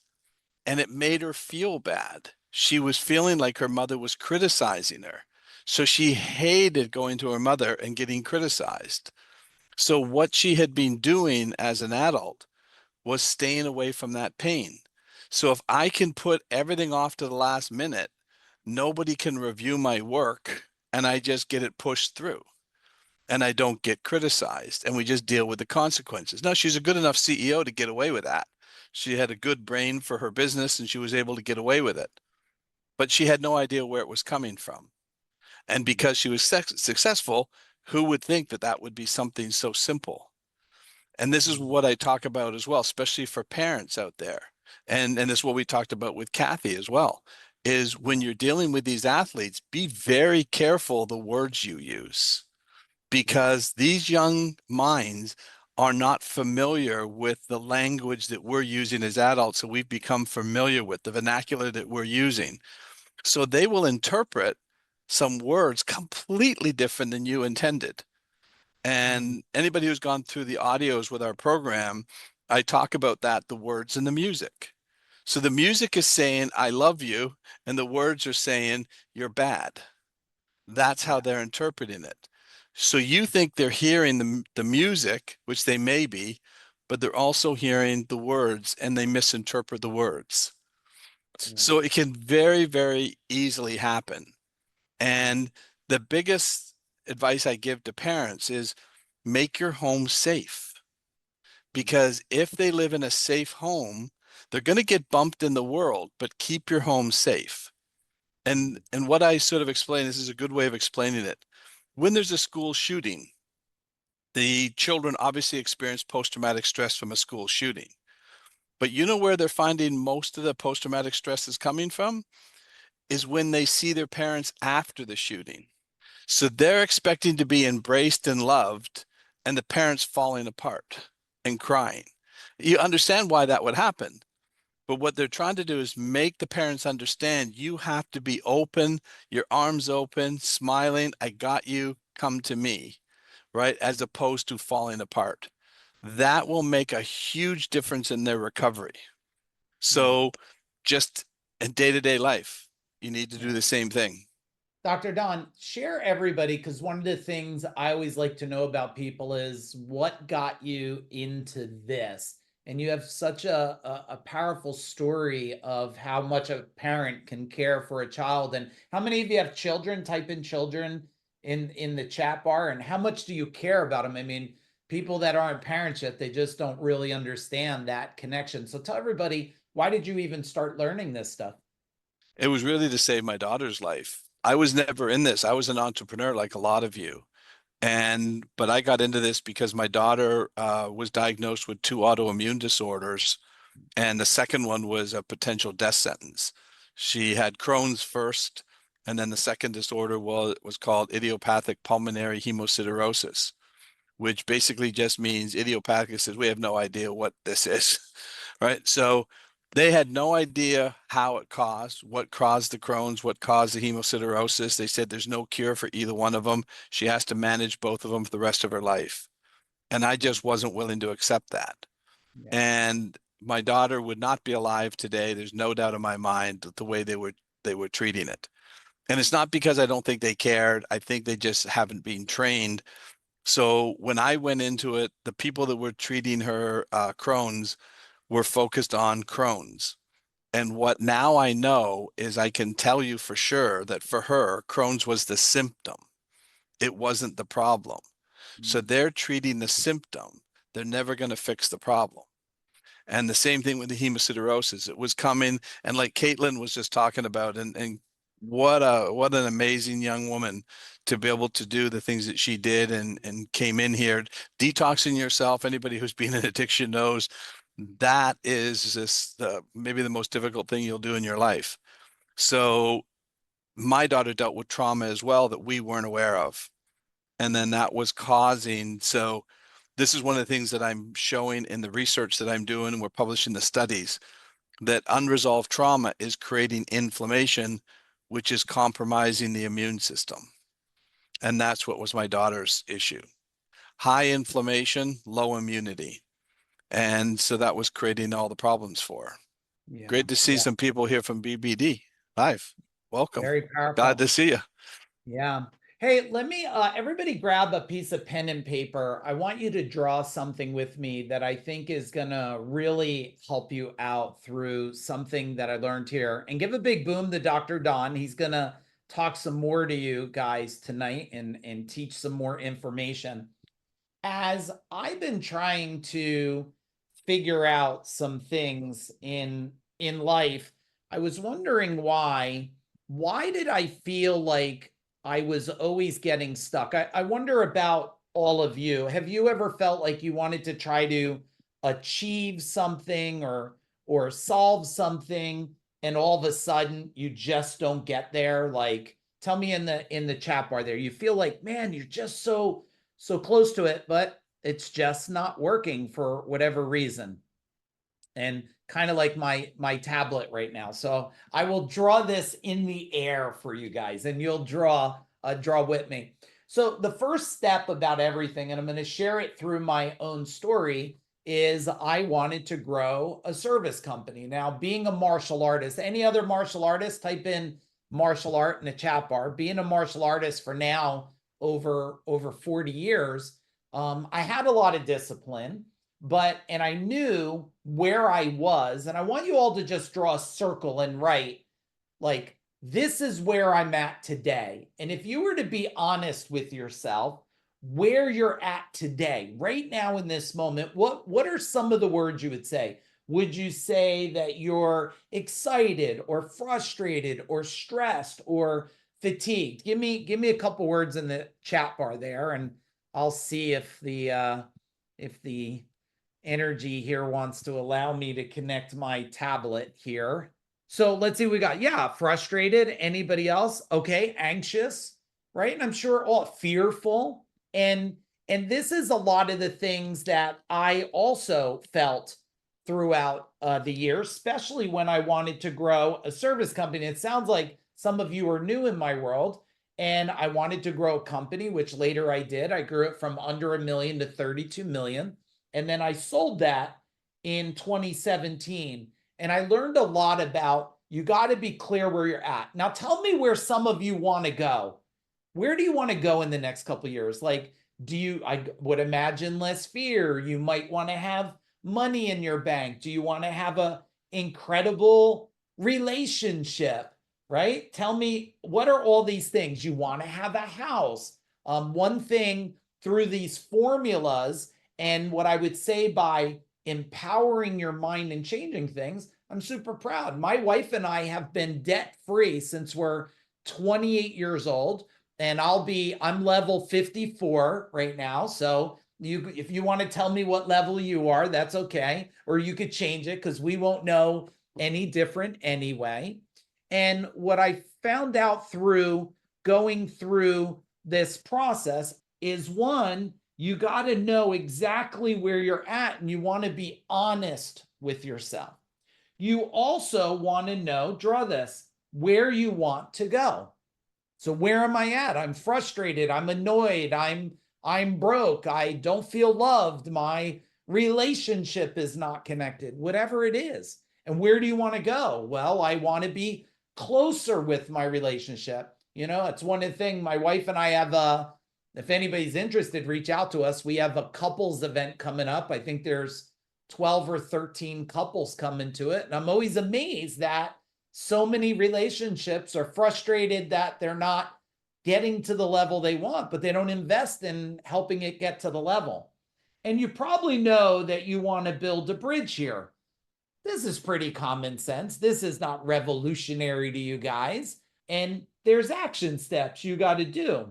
And it made her feel bad. She was feeling like her mother was criticizing her. So she hated going to her mother and getting criticized. So what she had been doing as an adult was staying away from that pain. So if I can put everything off to the last minute, nobody can review my work, and I just get it pushed through and I don't get criticized, and we just deal with the consequences. Now, she's a good enough CEO to get away with that. She had a good brain for her business and she was able to get away with it. But she had no idea where it was coming from. And because she was successful, who would think that that would be something so simple? And this is what I talk about as well, especially for parents out there. And this is what we talked about with Kathy as well, is when you're dealing with these athletes, be very careful the words you use, because these young minds are not familiar with the language that we're using as adults. So we've become familiar with the vernacular that we're using. So they will interpret some words completely different than you intended. And anybody who's gone through the audios with our program, I talk about that, the words and the music. So the music is saying, I love you, and the words are saying, you're bad. That's how they're interpreting it. So you think they're hearing the music, which they may be, but they're also hearing the words, and they misinterpret the words. So it can very, very easily happen. And the biggest advice I give to parents is make your home safe. Because if they live in a safe home, they're going to get bumped in the world, but keep your home safe. And what I sort of explain, this is a good way of explaining it. When there's a school shooting, the children obviously experience post-traumatic stress from a school shooting. But you know where they're finding most of the post-traumatic stress is coming from? Is when they see their parents after the shooting. So they're expecting to be embraced and loved, and the parents falling apart and crying. You understand why that would happen. But what they're trying to do is make the parents understand you have to be open, your arms open, smiling, I got you, come to me, right? As opposed to falling apart. That will make a huge difference in their recovery. So just in day-to-day life, you need to do the same thing. Dr. Don, share everybody, because one of the things I always like to know about people is what got you into this. And you have such a powerful story of how much a parent can care for a child. And how many of you have children? Type in children in the chat bar. And how much do you care about them? I mean, people that aren't parents yet, they just don't really understand that connection. So tell everybody, why did you even start learning this stuff? It was really to save my daughter's life. I was never in this. I was an entrepreneur like a lot of you. But I got into this because my daughter was diagnosed with 2 autoimmune disorders, and the second one was a potential death sentence. She had Crohn's first, and then the second disorder was called idiopathic pulmonary hemosiderosis, which basically just means idiopathic says we have no idea what this is, right? So they had no idea how it caused, what caused the Crohn's, what caused the hemosiderosis. They said there's no cure for either one of them. She has to manage both of them for the rest of her life. And I just wasn't willing to accept that. Yeah. And my daughter would not be alive today. There's no doubt in my mind that the way they were treating it. And it's not because I don't think they cared. I think they just haven't been trained. So when I went into it, the people that were treating her Crohn's were focused on Crohn's. And what now I know is I can tell you for sure that for her, Crohn's was the symptom. It wasn't the problem. So they're treating the symptom. They're never going to fix the problem. And the same thing with the hemosiderosis. It was coming, and like Caitlin was just talking about, and what an amazing young woman to be able to do the things that she did and came in here detoxing yourself. Anybody who's been in addiction knows that is just maybe the most difficult thing you'll do in your life. So my daughter dealt with trauma as well that we weren't aware of. And then that was causing, so this is one of the things that I'm showing in the research that I'm doing, and we're publishing the studies, that unresolved trauma is creating inflammation, which is compromising the immune system. And that's what was my daughter's issue. High inflammation, low immunity. And so that was creating all the problems for her. Yeah. Great to see Yeah. some people here from BBD live. Welcome. Very powerful. Glad to see you. Yeah. Hey, let me, everybody grab a piece of pen and paper. I want you to draw something with me that I think is going to really help you out through something that I learned here. And give a big boom to Dr. Don. He's going to talk some more to you guys tonight and teach some more information. As I've been trying to figure out some things in life, I was wondering why did I feel like I was always getting stuck? I wonder about all of you. Have you ever felt like you wanted to try to achieve something or solve something, and all of a sudden you just don't get there? Like, tell me in the chat bar there. You feel like, man, you're just so close to it, but it's just not working for whatever reason. And kind of like my tablet right now. So I will draw this in the air for you guys, and you'll draw with me. So the first step about everything, and I'm going to share it through my own story, is I wanted to grow a service company. Now, being a martial artist, any other martial artist, type in martial art in the chat bar. Being a martial artist for now over 40 years, I had a lot of discipline, and I knew where I was. And I want you all to just draw a circle and write, like, this is where I'm at today. And if you were to be honest with yourself, where you're at today, right now in this moment, what are some of the words you would say? Would you say that you're excited or frustrated or stressed or fatigued? Give me a couple words in the chat bar there, and I'll see if the energy here wants to allow me to connect my tablet here. So let's see what we got. Yeah, frustrated. Anybody else? Okay, anxious, right? And I'm sure all fearful. And this is a lot of the things that I also felt throughout the year, especially when I wanted to grow a service company. It sounds like some of you are new in my world, and I wanted to grow a company, which later I did. I grew it from under $1 million to 32 million. And then I sold that in 2017. And I learned a lot about, you got to be clear where you're at. Now, tell me where some of you want to go. Where do you want to go in the next couple of years? Like, I would imagine less fear. You might want to have money in your bank. Do you want to have a incredible relationship, right? Tell me, what are all these things? You want to have a house. One thing through these formulas, and what I would say by empowering your mind and changing things, I'm super proud. My wife and I have been debt-free since we're 28 years old, and I'm level 54 right now. So if you want to tell me what level you are, that's okay. Or you could change it, because we won't know any different anyway. And what I found out through going through this process is, one, you got to know exactly where you're at, and you want to be honest with yourself. You also want to know, draw this, where you want to go. So where am I at? I'm frustrated. I'm annoyed. I'm broke. I don't feel loved. My relationship is not connected, whatever it is. And where do you want to go? Well, I want to be closer with my relationship. It's one of the things my wife and I have if anybody's interested, reach out to us. We have a couples event coming up. I think there's 12 or 13 couples coming to it. And I'm always amazed that so many relationships are frustrated that they're not getting to the level they want, but they don't invest in helping it get to the level. And you probably know that you want to build a bridge here. This is pretty common sense. This is not revolutionary to you guys. And there's action steps you got to do.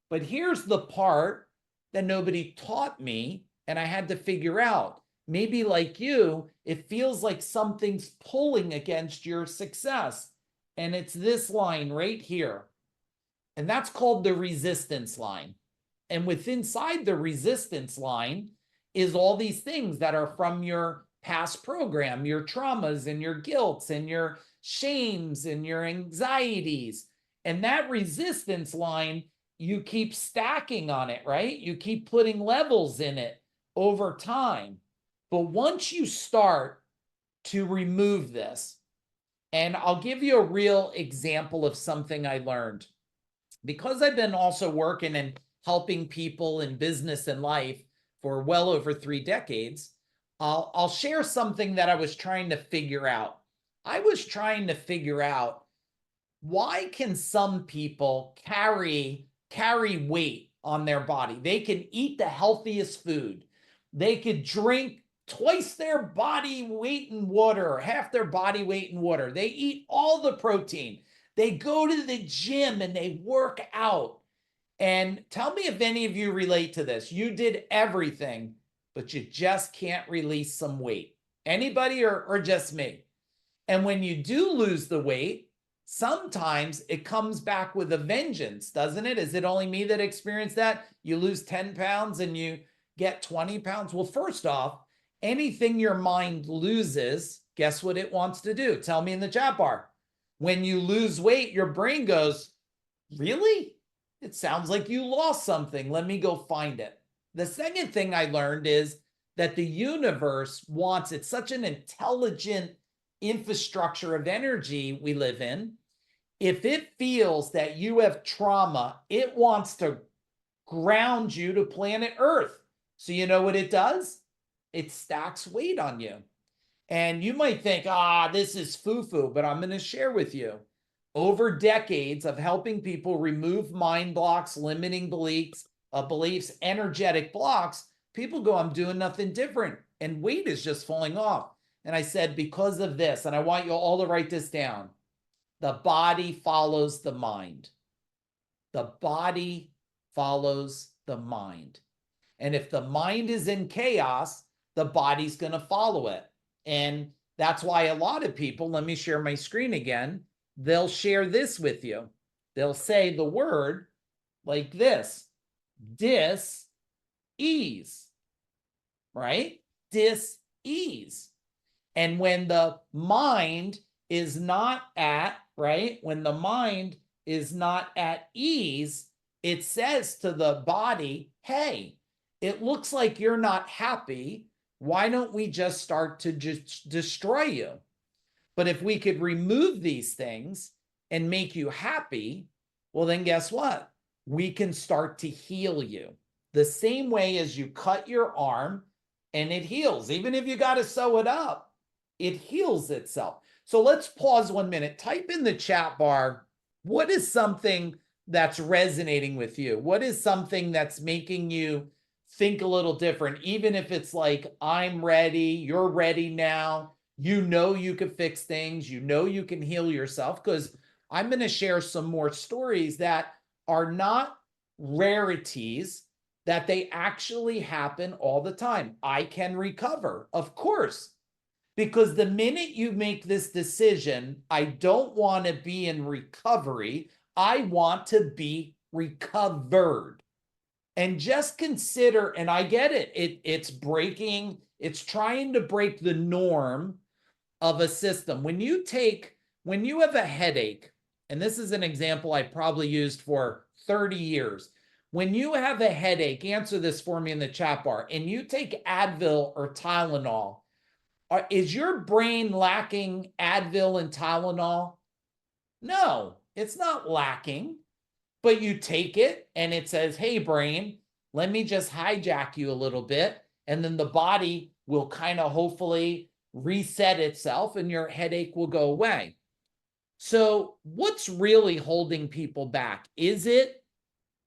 But here's the part that nobody taught me, and I had to figure out. Maybe like you, it feels like something's pulling against your success. And it's this line right here. And that's called the resistance line. And inside the resistance line is all these things that are from your past program, your traumas and your guilts and your shames and your anxieties. And that resistance line, you keep stacking on it, right? You keep putting levels in it over time. But once you start to remove this, and I'll give you a real example of something I learned. Because I've been also working and helping people in business and life for well over 3 decades, I'll share something that I was trying to figure out. I was trying to figure out, why can some people carry weight on their body? They can eat the healthiest food. They could drink twice their body weight in water or half their body weight in water. They eat all the protein. They go to the gym and they work out. And tell me if any of you relate to this. You did everything, but you just can't release some weight. Anybody or just me? And when you do lose the weight, sometimes it comes back with a vengeance, doesn't it? Is it only me that experienced that? You lose 10 pounds and you get 20 pounds. Well, first off, anything your mind loses, guess what it wants to do? Tell me in the chat bar. When you lose weight, your brain goes, really? It sounds like you lost something. Let me go find it. The second thing I learned is that the universe wants, it's such an intelligent infrastructure of energy we live in. If it feels that you have trauma, it wants to ground you to planet Earth. So you know what it does? It stacks weight on you. And you might think, this is foo-foo, but I'm going to share with you. Over decades of helping people remove mind blocks, limiting beliefs, energetic blocks, people go, I'm doing nothing different. And weight is just falling off. And I said, because of this, and I want you all to write this down, the body follows the mind. The body follows the mind. And if the mind is in chaos, the body's going to follow it. And that's why a lot of people, let me share my screen again, they'll share this with you. They'll say the word like this, dis-ease, right? Dis-ease. And when the mind is not at, right? When the mind is not at ease, it says to the body, hey, it looks like you're not happy. Why don't we just start to just destroy you? But if we could remove these things and make you happy, well, then guess what? We can start to heal you. The same way as you cut your arm and it heals. Even if you got to sew it up, it heals itself. So let's pause 1 minute. Type in the chat bar, what is something that's resonating with you? What is something that's making you think a little different? Even if it's like, I'm ready, you're ready now. You know you can fix things. You know you can heal yourself, because I'm going to share some more stories that are not rarities, that they actually happen all the time. I can recover, of course, because the minute you make this decision, I don't want to be in recovery. I want to be recovered. And just consider, and I get it, it's breaking, it's trying to break the norm of a system. When you have a headache, and this is an example I probably used for 30 years. When you have a headache, answer this for me in the chat bar, and you take Advil or Tylenol, is your brain lacking Advil and Tylenol? No, it's not lacking, but you take it and it says, hey, brain, let me just hijack you a little bit. And then the body will kind of hopefully reset itself and your headache will go away. So what's really holding people back? Is it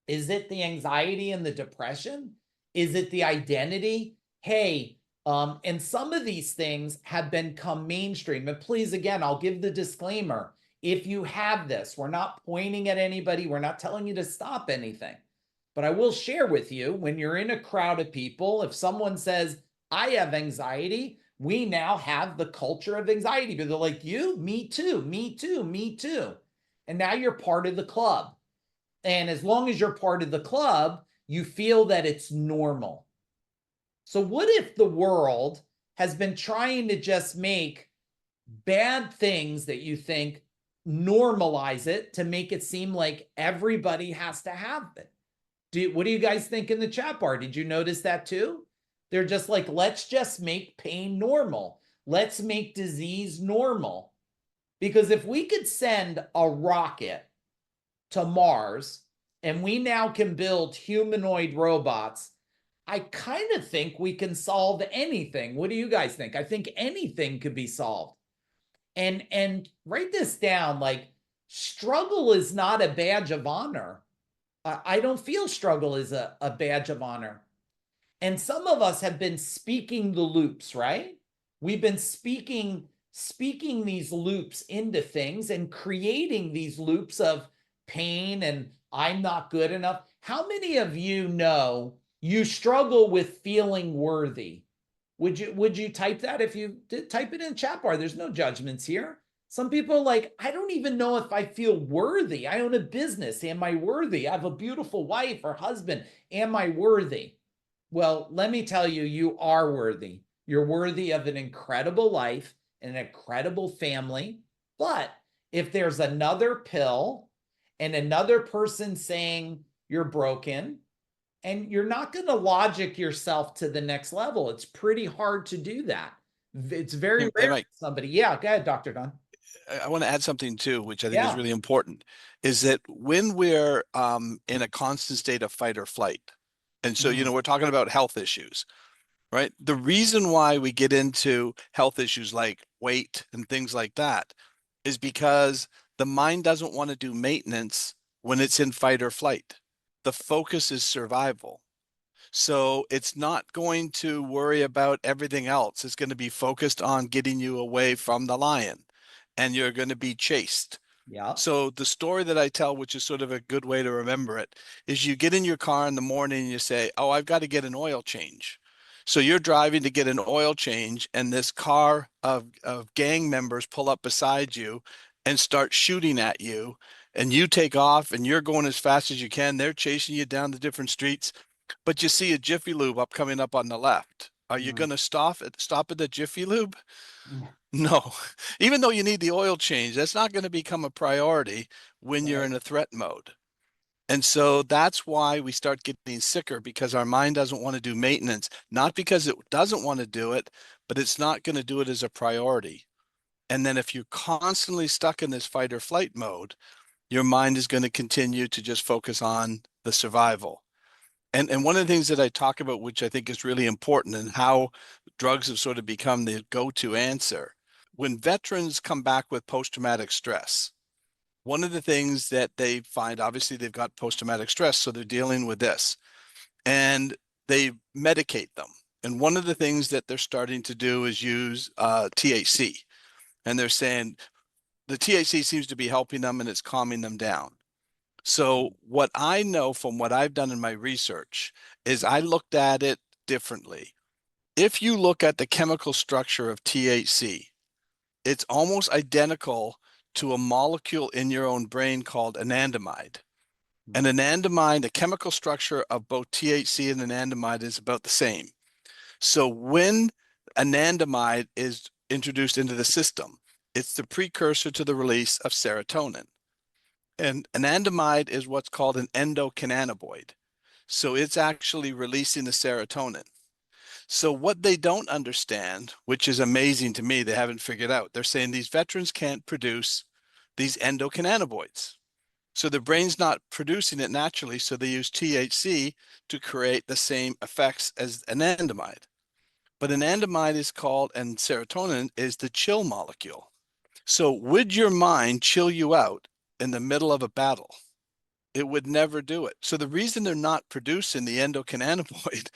the anxiety and the depression? Is it the identity? Hey, and some of these things have become mainstream. And please, again, I'll give the disclaimer. if you have this, we're not pointing at anybody, we're not telling you to stop anything. But I will share with you, when you're in a crowd of people, if someone says, I have anxiety, we now have the culture of anxiety. But they're like, you, me too, me too, me too. And now you're part of the club. And as long as you're part of the club, you feel that it's normal. So what if the world has been trying to just make bad things that you think, normalize it to make it seem like everybody has to have it? What do you guys think in the chat bar? Did you notice that too? They're just like, let's just make pain normal. Let's make disease normal. Because if we could send a rocket to Mars and we now can build humanoid robots, I kind of think we can solve anything. What do you guys think? I think anything could be solved. And write this down, like, struggle is not a badge of honor. I don't feel struggle is a badge of honor. And some of us have been speaking the loops, right? We've been speaking these loops into things and creating these loops of pain and I'm not good enough. How many of you know you struggle with feeling worthy? Would you type that? If you did, type it in the chat bar. There's no judgments here. Some people are like, I don't even know if I feel worthy. I own a business. Am I worthy? I have a beautiful wife or husband. Am I worthy? Well, let me tell you, you are worthy. You're worthy of an incredible life and an incredible family. But if there's another pill and another person saying you're broken, and you're not going to logic yourself to the next level, it's pretty hard to do that. It's very rare. Mike, Somebody, yeah, go ahead, Dr. Don. I want to add something too, which I think is Yeah. really important, is that when we're in a constant state of fight or flight, and so, you know, we're talking about health issues, right? The reason why we get into health issues like weight and things like that is because the mind doesn't want to do maintenance when it's in fight or flight. The focus is survival. So it's not going to worry about everything else. It's going to be focused on getting you away from the lion, and you're going to be chased. Yeah. So the story that I tell, which is sort of a good way to remember it, is you get in your car in the morning and you say, oh, I've got to get an oil change. So you're driving to get an oil change, and this car of gang members pull up beside you and start shooting at you, and you take off and you're going as fast as you can. They're chasing you down the different streets, but you see a Jiffy Lube coming up on the left. Are you going to stop at the Jiffy Lube? No, even though you need the oil change, that's not going to become a priority when you're in a threat mode. And so that's why we start getting sicker, because our mind doesn't want to do maintenance, not because it doesn't want to do it, but it's not going to do it as a priority. And then if you're constantly stuck in this fight or flight mode, your mind is going to continue to just focus on the survival. And one of the things that I talk about, which I think is really important, and how drugs have sort of become the go-to answer. When veterans come back with post-traumatic stress, one of the things that they find, obviously they've got post-traumatic stress, so they're dealing with this, and they medicate them. And one of the things that they're starting to do is use THC. And they're saying the THC seems to be helping them and it's calming them down. So what I know from what I've done in my research is I looked at it differently. If you look at the chemical structure of THC, it's almost identical to a molecule in your own brain called anandamide. And anandamide, the chemical structure of both THC and anandamide is about the same. So when anandamide is introduced into the system, it's the precursor to the release of serotonin. And anandamide is what's called an endocannabinoid. So it's actually releasing the serotonin. So what they don't understand, which is amazing to me, they haven't figured out, they're saying these veterans can't produce these endocannabinoids. So the brain's not producing it naturally, so they use THC to create the same effects as anandamide. But anandamide is called, and serotonin is the chill molecule. So would your mind chill you out in the middle of a battle? It would never do it. So the reason they're not producing the endocannabinoid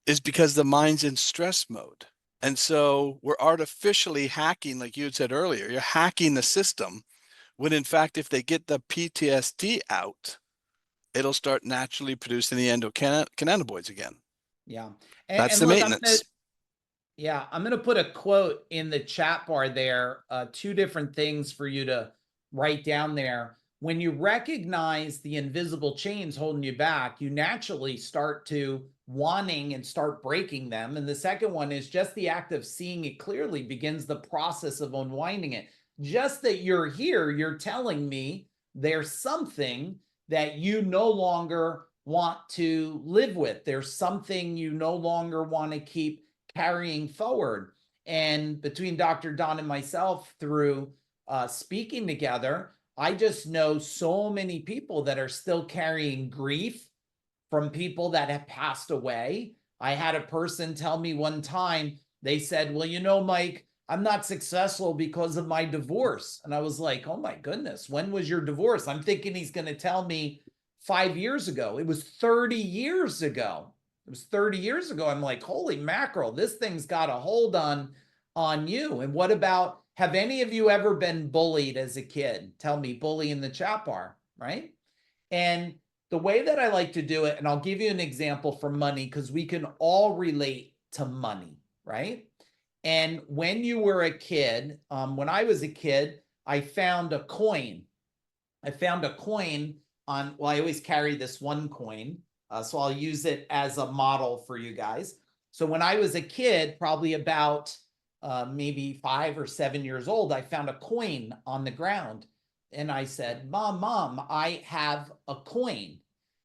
is because the mind's in stress mode. And so we're artificially hacking, like you had said earlier, you're hacking the system when in fact, if they get the PTSD out, it'll start naturally producing the endocannabinoids again. Yeah. That's And the look, maintenance. I'm gonna put a quote in the chat bar there, two different things for you to write down there. When you recognize the invisible chains holding you back, you naturally start to wanting and start breaking them. And the second one is just the act of seeing it clearly begins the process of unwinding it. Just that you're here, you're telling me there's something that you no longer want to live with. There's something you no longer want to keep carrying forward. And between Dr. Don and myself, through speaking together, I just know so many people that are still carrying grief from people that have passed away. I had a person tell me one time, they said, well, you know, Mike, I'm not successful because of my divorce. And I was like, oh my goodness, when was your divorce? I'm thinking he's going to tell me 5 years ago. It was 30 years ago. It was 30 years ago. I'm like, holy mackerel, this thing's got a hold on you. And what about, have any of you ever been bullied as a kid? Tell me, bully in the chat bar, right? And the way that I like to do it, and I'll give you an example for money because we can all relate to money, right? And when you were a kid, when I was a kid, I found a coin. I found a coin on, well, I always carry this one coin. So I'll use it as a model for you guys. So when I was a kid, probably about maybe 5 or 7 years old, I found a coin on the ground. And I said, Mom, I have a coin.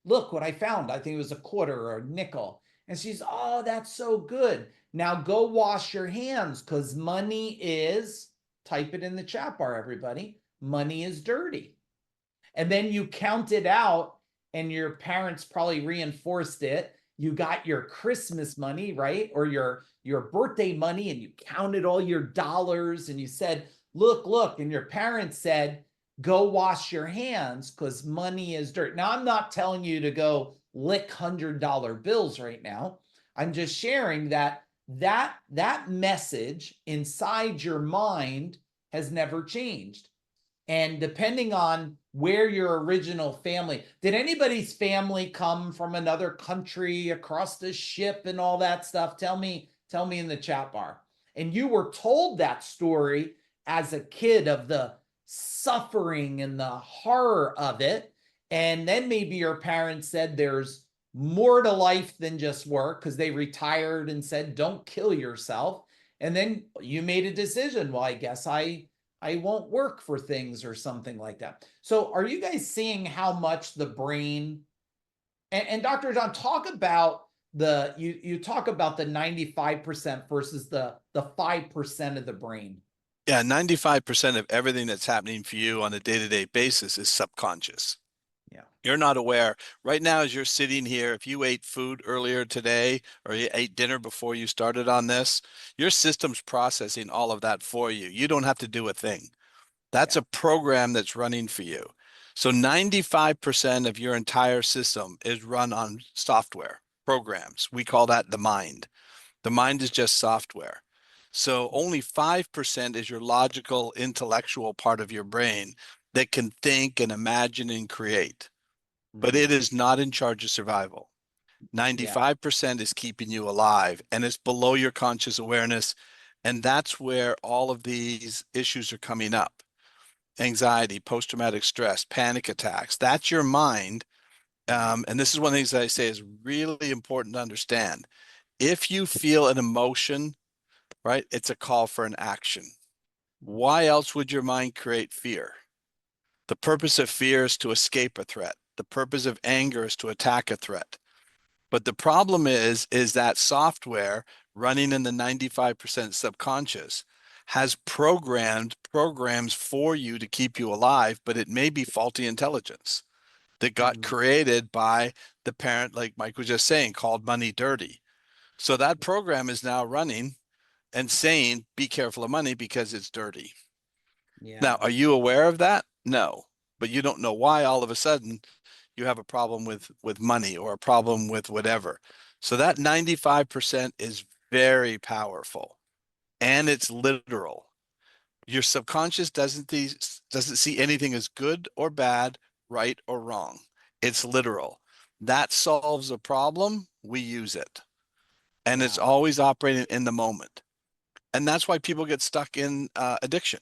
Look what I found. I think it was a quarter or a nickel. And she's, oh, that's so good. Now go wash your hands because money is, type it in the chat bar, everybody. Money is dirty. And then you count it out and your parents probably reinforced it. You got your Christmas money, right? Or your birthday money, and you counted all your dollars and you said, look. And your parents said, go wash your hands because money is dirt. Now, I'm not telling you to go lick $100 bills right now. I'm just sharing that message inside your mind has never changed. And depending on where your original family, did anybody's family come from another country across the ship and all that stuff? Tell me in the chat bar. And you were told that story as a kid of the suffering and the horror of it. And then maybe your parents said there's more to life than just work because they retired and said, don't kill yourself. And then you made a decision. Well, I guess I won't work for things or something like that. So are you guys seeing how much the brain and Dr. John, talk about you talk about the 95% versus the 5% of the brain. Yeah, 95% of everything that's happening for you on a day-to-day basis is subconscious. Yeah. You're not aware. Right now, as you're sitting here, if you ate food earlier today or you ate dinner before you started on this, your system's processing all of that for you. You don't have to do a thing. That's a program that's running for you. So 95% of your entire system is run on software programs. We call that the mind. The mind is just software. So only 5% is your logical, intellectual part of your brain that can think and imagine and create. But it is not in charge of survival. 95% is keeping you alive, and it's below your conscious awareness. And that's where all of these issues are coming up. Anxiety, post-traumatic stress, panic attacks. That's your mind. And this is one of the things that I say is really important to understand. If you feel an emotion, right, it's a call for an action. Why else would your mind create fear? The purpose of fear is to escape a threat. The purpose of anger is to attack a threat. But the problem is that software running in the 95% subconscious has programs for you to keep you alive, but it may be faulty intelligence that got created by the parent, like Mike was just saying, called money dirty. So that program is now running and saying, be careful of money because it's dirty. Yeah. Now, are you aware of that? No, but you don't know why all of a sudden you have a problem with money or a problem with whatever. So that 95% is very powerful and it's literal. Your subconscious doesn't doesn't see anything as good or bad, right or wrong. It's literal. That solves a problem, we use it. And it's Yeah. always operating in the moment. And that's why people get stuck in addiction.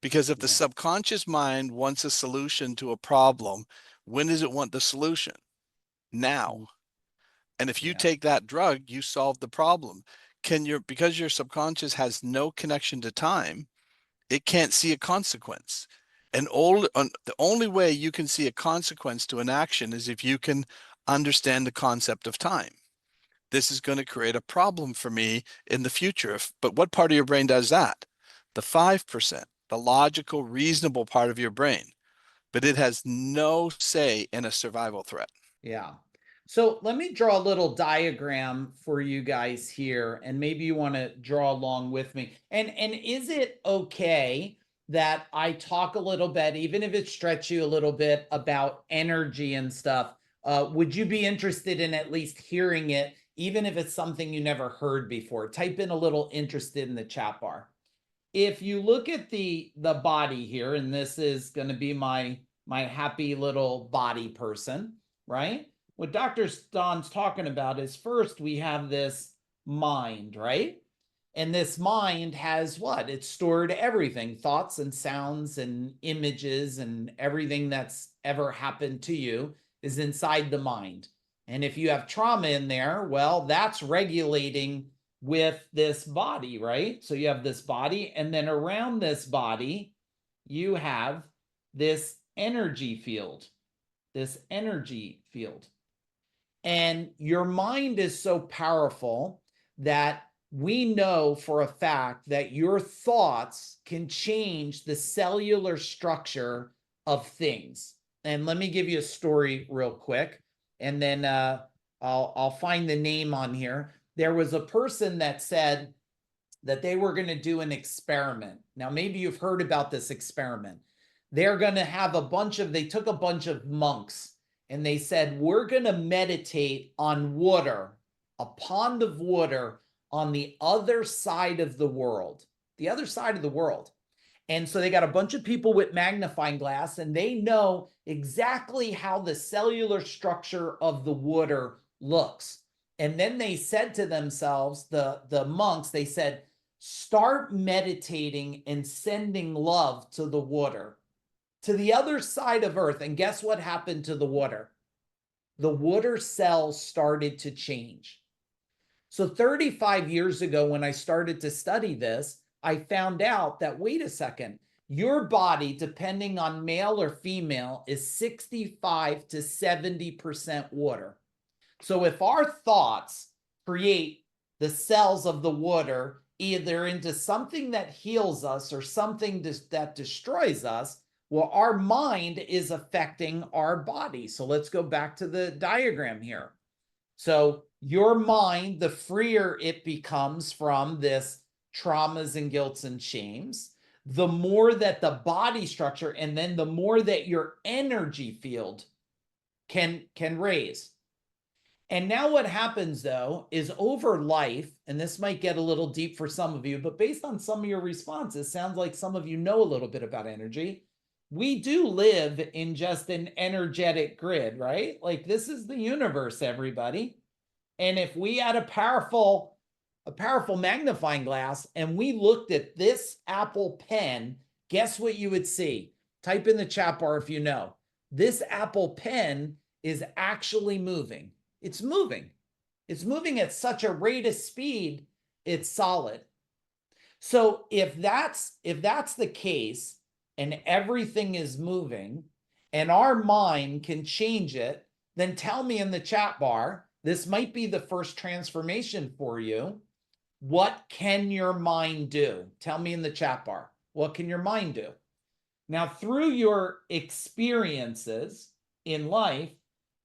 Because if the Yeah. subconscious mind wants a solution to a problem, when does it want the solution? Now. And if you Yeah. take that drug, you solve the problem. Because your subconscious has no connection to time, it can't see a consequence. The only way you can see a consequence to an action is if you can understand the concept of time. This is going to create a problem for me in the future. But what part of your brain does that? The 5%, the logical, reasonable part of your brain. But it has no say in a survival threat. Yeah. So let me draw a little diagram for you guys here, and maybe you want to draw along with me. And is it okay that I talk a little bit, even if it stretches you a little bit, about energy and stuff? Would you be interested in at least hearing it, even if it's something you never heard before? Type in a little interested in the chat bar. If you look at the body here, and this is going to be my happy little body person, right? What Dr. Don's talking about is, first we have this mind, right? And this mind has what? It's stored everything, thoughts and sounds and images, and everything that's ever happened to you is inside the mind. And if you have trauma in there, well, that's regulating with this body, right? So you have this body, and then around this body, you have this energy field, And your mind is so powerful that we know for a fact that your thoughts can change the cellular structure of things. And let me give you a story real quick, and then I'll find the name on here. There was a person that said that they were going to do an experiment. Now, maybe you've heard about this experiment. They're going to have they took a bunch of monks, and they said, we're going to meditate on water, a pond of water on the other side of the world, And so they got a bunch of people with magnifying glass, and they know exactly how the cellular structure of the water looks. And then they said to themselves, the monks, they said, start meditating and sending love to the water, to the other side of Earth. And guess what happened to the water? The water cells started to change. So 35 years ago, when I started to study this, I found out that, wait a second, your body, depending on male or female, is 65 to 70% water. So if our thoughts create the cells of the water either into something that heals us or something that destroys us, well, our mind is affecting our body. So let's go back to the diagram here. So your mind, the freer it becomes from this traumas and guilts and shames, the more that the body structure, and then the more that your energy field can raise. And now what happens, though, is over life, and this might get a little deep for some of you, but based on some of your responses, sounds like some of you know a little bit about energy. We do live in just an energetic grid, right? Like, this is the universe, everybody. And if we had a powerful magnifying glass and we looked at this Apple Pen, guess what you would see? Type in the chat bar if you know. This Apple Pen is actually moving. It's moving. It's moving at such a rate of speed, it's solid. So if that's the case, and everything is moving, and our mind can change it, then tell me in the chat bar, this might be the first transformation for you. What can your mind do? Tell me in the chat bar. What can your mind do? Now, through your experiences in life,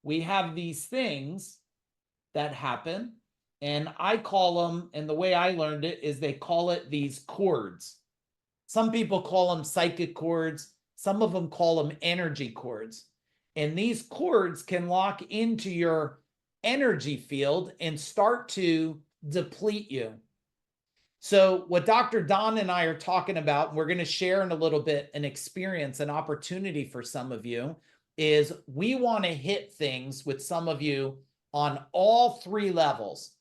we have these things that happen, and I call them, and the way I learned it is they call it these cords. Some people call them psychic cords. Some of them call them energy cords. And these cords can lock into your energy field and start to deplete you. So what Dr. Don and I are talking about, and we're going to share in a little bit an experience, an opportunity for some of you, is we want to hit things with some of you on all three levels: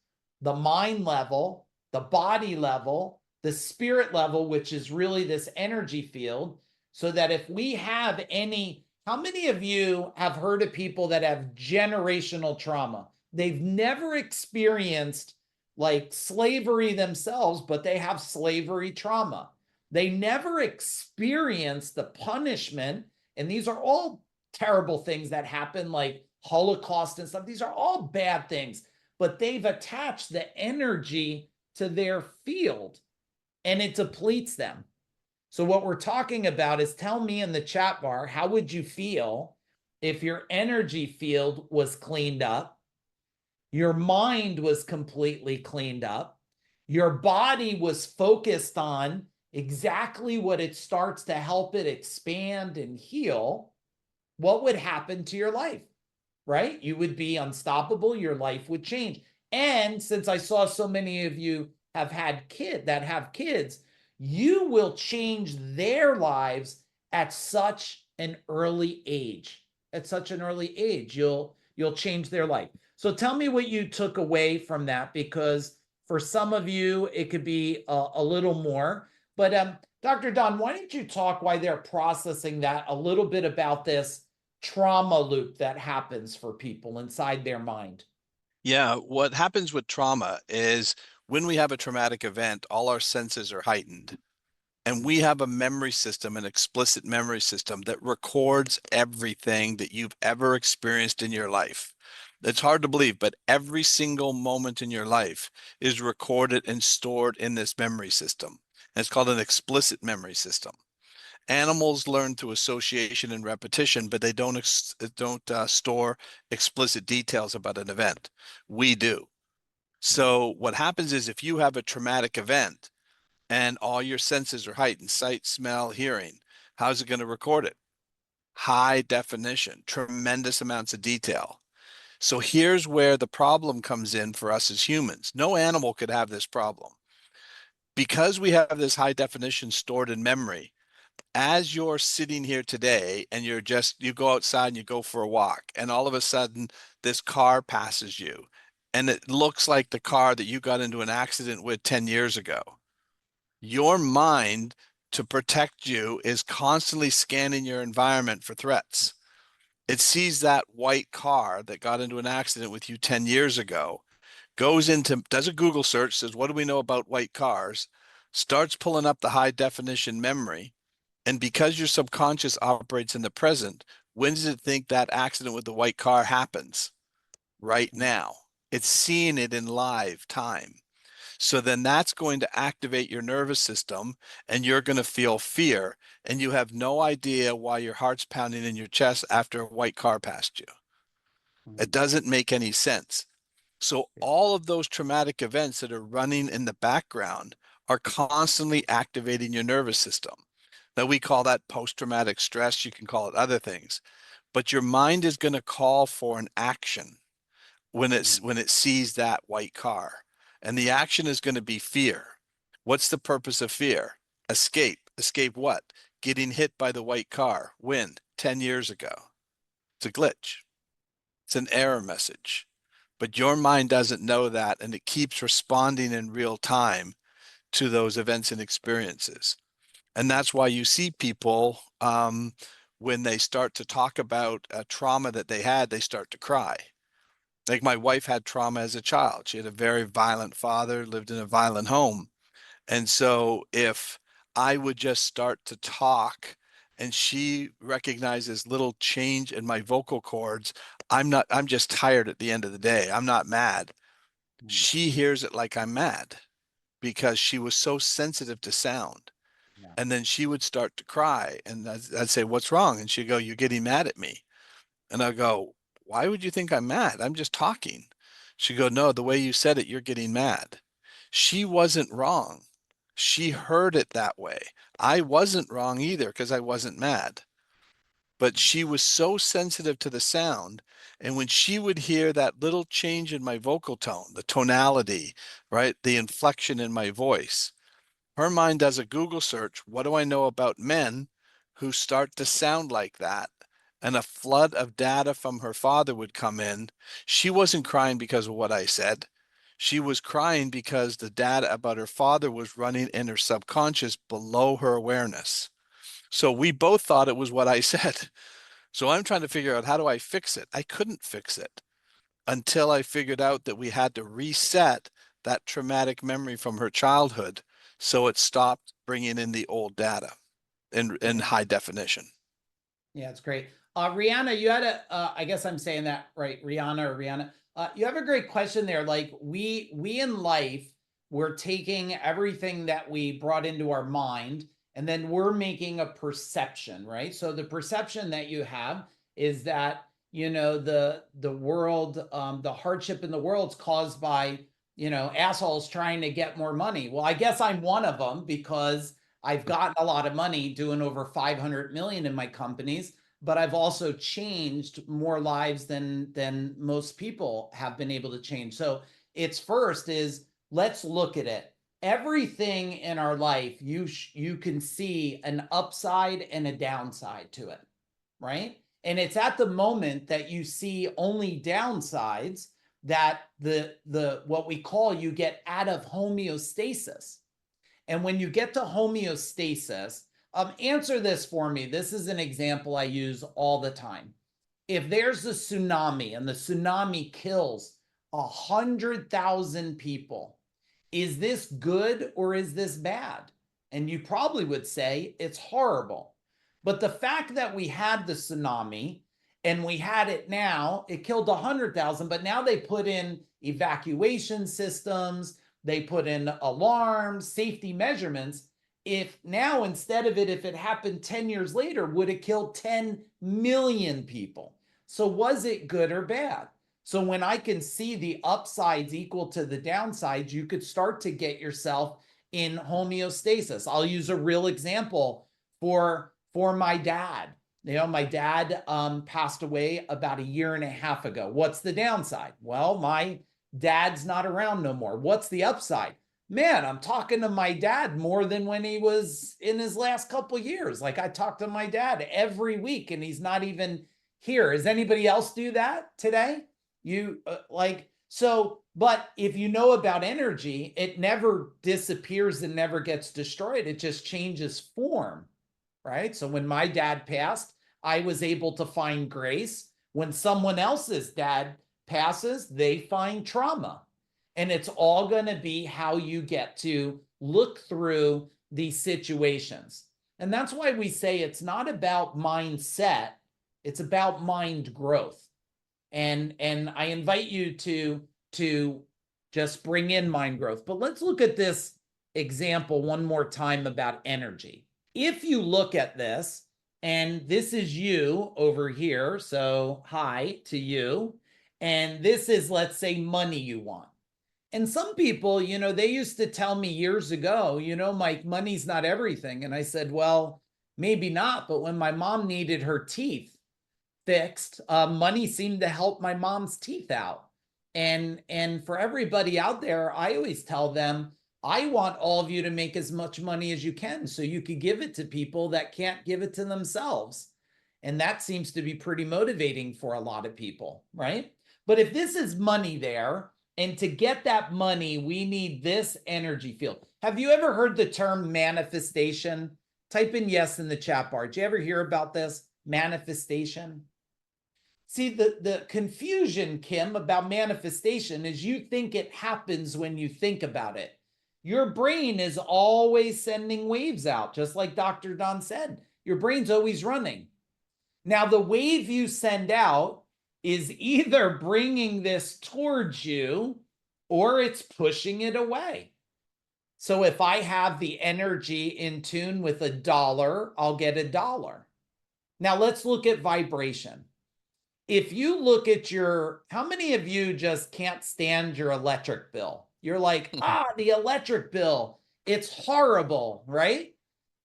the mind level, the body level, the spirit level, which is really this energy field. So that if we have any, how many of you have heard of people that have generational trauma? They've never experienced like slavery themselves, but they have slavery trauma. They never experienced the punishment. And these are all terrible things that happen, like Holocaust and stuff. These are all bad things, but they've attached the energy to their field and it depletes them. So what we're talking about is, tell me in the chat bar, how would you feel if your energy field was cleaned up, your mind was completely cleaned up, your body was focused on exactly what it starts to help it expand and heal? What would happen to your life, right? You would be unstoppable. Your life would change. And since I saw so many of you have had kids, you will change their lives at such an early age. At such an early age, you'll change their life. So tell me what you took away from that, because for some of you, it could be a little more. But Dr. Don, why don't you talk why they're processing that a little bit about this trauma loop that happens for people inside their mind? Yeah, what happens with trauma is when we have a traumatic event, all our senses are heightened. And we have a memory system, an explicit memory system that records everything that you've ever experienced in your life. It's hard to believe, but every single moment in your life is recorded and stored in this memory system. And it's called an explicit memory system. Animals learn through association and repetition, but they don't store explicit details about an event. We do. So what happens is, if you have a traumatic event and all your senses are heightened, sight, smell, hearing, how's it going to record it? High definition, tremendous amounts of detail. So here's where the problem comes in for us as humans. No animal could have this problem. Because we have this high definition stored in memory, as you're sitting here today and you go outside and you go for a walk, and all of a sudden this car passes you and it looks like the car that you got into an accident with 10 years ago. Your mind, to protect you, is constantly scanning your environment for threats. It sees that white car that got into an accident with you 10 years ago, does a Google search, says, what do we know about white cars? Starts pulling up the high definition memory. And because your subconscious operates in the present, when does it think that accident with the white car happens? Right now. It's seeing it in live time. So then that's going to activate your nervous system and you're going to feel fear, and you have no idea why your heart's pounding in your chest after a white car passed you. It doesn't make any sense. So all of those traumatic events that are running in the background are constantly activating your nervous system. Now, we call that post-traumatic stress. You can call it other things, but your mind is going to call for an action when it sees that white car. And the action is going to be fear. What's the purpose of fear? Escape. Escape what? Getting hit by the white car. When? 10 years ago. It's a glitch. It's an error message. But your mind doesn't know that, and it keeps responding in real time to those events and experiences. And that's why you see people, when they start to talk about a trauma that they had, they start to cry. Like, my wife had trauma as a child. She had a very violent father, lived in a violent home. And so if I would just start to talk and she recognizes little change in my vocal cords, I'm just tired at the end of the day. I'm not mad. She hears it like I'm mad because she was so sensitive to sound. Yeah. And then she would start to cry, and I'd say, what's wrong? And she'd go, you're getting mad at me. And I go, why would you think I'm mad? I'm just talking. She'd go, no, the way you said it, you're getting mad. She wasn't wrong. She heard it that way. I wasn't wrong either because I wasn't mad. but she was so sensitive to the sound. And when she would hear that little change in my vocal tone, the tonality, right, the inflection in my voice, her mind does a Google search. What do I know about men who start to sound like that? And a flood of data from her father would come in. She wasn't crying because of what I said. She was crying because the data about her father was running in her subconscious below her awareness. So we both thought it was what I said. So I'm trying to figure out, how do I fix it? I couldn't fix it until I figured out that we had to reset that traumatic memory from her childhood so it stopped bringing in the old data in high definition. Yeah, it's great. Rihanna, you had I guess I'm saying that right, Rihanna, you have a great question there. Like we in life, we're taking everything that we brought into our mind and then we're making a perception, right? So the perception that you have is that, you know, the world, the hardship in the world's caused by, you know, assholes trying to get more money. Well, I guess I'm one of them because I've gotten a lot of money doing over 500 million in my companies, but I've also changed more lives than most people have been able to change. So it's first is, let's look at it. Everything in our life, you can see an upside and a downside to it, right? And it's at the moment that you see only downsides that the what we call, you get out of homeostasis. And when you get to homeostasis, answer this for me. This is an example I use all the time. If there's a tsunami and the tsunami kills 100,000 people, is this good or is this bad? And you probably would say it's horrible. But the fact that we had the tsunami and we had it now, it killed 100,000, but now they put in evacuation systems, they put in alarms, safety measurements. If now, instead of it, if it happened 10 years later, would it kill 10 million people? So was it good or bad? So when I can see the upsides equal to the downsides, you could start to get yourself in homeostasis. I'll use a real example for my dad. You know, my dad passed away about 1.5 years ago. What's the downside? Well, my dad's not around no more. What's the upside? Man, I'm talking to my dad more than when he was in his last couple years. Like I talk to my dad every week and he's not even here. Does anybody else do that today? You so, but if you know about energy, it never disappears and never gets destroyed. It just changes form, right? So when my dad passed, I was able to find grace. When someone else's dad passes, they find trauma. And it's all going to be how you get to look through these situations. And that's why we say it's not about mindset, it's about mind growth. And I invite you to just bring in mind growth. But let's look at this example one more time about energy. If you look at this, and this is you over here, so hi to you, and this is, let's say, money you want. And some people, you know, they used to tell me years ago, you know, Mike, money's not everything. And I said, well, maybe not, but when my mom needed her teeth fixed, money seemed to help my mom's teeth out. And for everybody out there, I always tell them, I want all of you to make as much money as you can so you could give it to people that can't give it to themselves. And that seems to be pretty motivating for a lot of people, right? But if this is money there, and to get that money, we need this energy field. Have you ever heard the term manifestation? Type in yes in the chat bar. Did you ever hear about this? Manifestation? See, the confusion, Kim, about manifestation is you think it happens when you think about it. Your brain is always sending waves out, just like Dr. Don said. Your brain's always running. Now, the wave you send out is either bringing this towards you or it's pushing it away. So if I have the energy in tune with $1, I'll get $1. Now let's look at vibration. If you look at how many of you just can't stand your electric bill? You're like, the electric bill, it's horrible, right?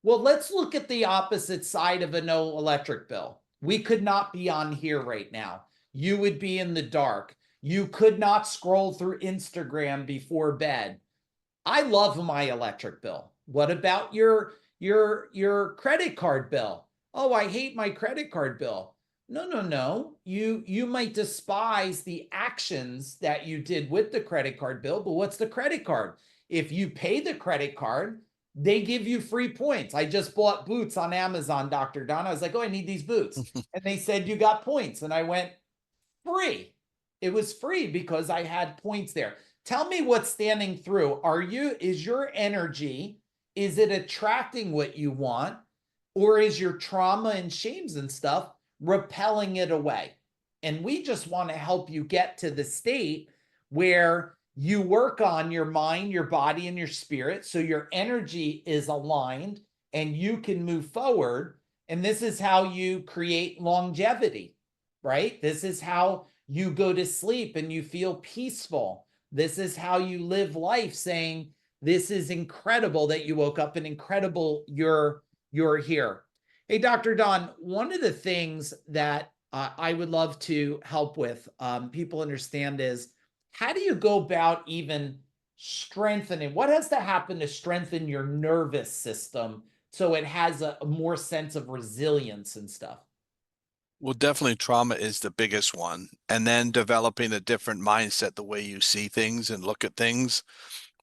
Well, let's look at the opposite side of a no electric bill. we could not be on here right now. You would be in the dark. You could not scroll through Instagram before bed. I love my electric bill. What about your credit card bill? Oh, I hate my credit card bill. No, no, no. You might despise the actions that you did with the credit card bill, but what's the credit card? If you pay the credit card, they give you free points. I just bought boots on Amazon, Dr. Don. I was like, oh, I need these boots. And they said, you got points. And I went, free. It was free because I had points there. Tell me what's standing through. Is your energy, is it attracting what you want? Or is your trauma and shames and stuff repelling it away? And we just want to help you get to the state where you work on your mind, your body, and your spirit. So your energy is aligned and you can move forward. And this is how you create longevity, right? This is how you go to sleep and you feel peaceful. This is how you live life saying, this is incredible that you woke up and incredible you're here. Hey, Dr. Don, one of the things that I would love to help with people understand is, how do you go about even strengthening? What has to happen to strengthen your nervous system so it has a more sense of resilience and stuff? Well, definitely trauma is the biggest one. And then developing a different mindset, the way you see things and look at things.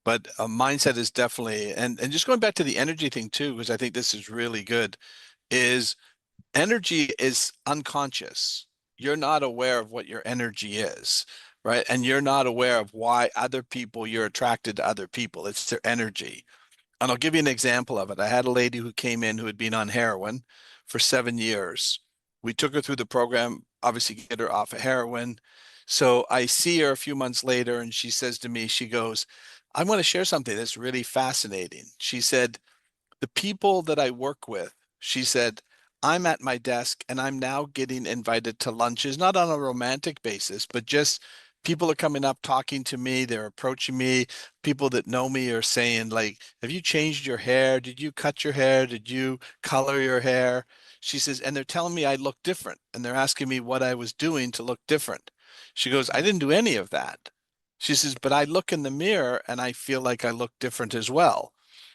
But a mindset is definitely, and just going back to the energy thing too, because I think this is really good, is energy is unconscious. You're not aware of what your energy is, right? And you're not aware of why you're attracted to other people. It's their energy. And I'll give you an example of it. I had a lady who came in who had been on heroin for 7 years. We took her through the program, obviously get her off of heroin. So I see her a few months later and she says to me, she goes, I want to share something that's really fascinating. She said, the people that I work with, she said, I'm at my desk and I'm now getting invited to lunches, not on a romantic basis, but just people are coming up talking to me. They're approaching me. People that know me are saying, like, have you changed your hair? Did you cut your hair? Did you color your hair? She says, and they're telling me I look different. And they're asking me what I was doing to look different. She goes, I didn't do any of that. She says, but I look in the mirror and I feel like I look different as well.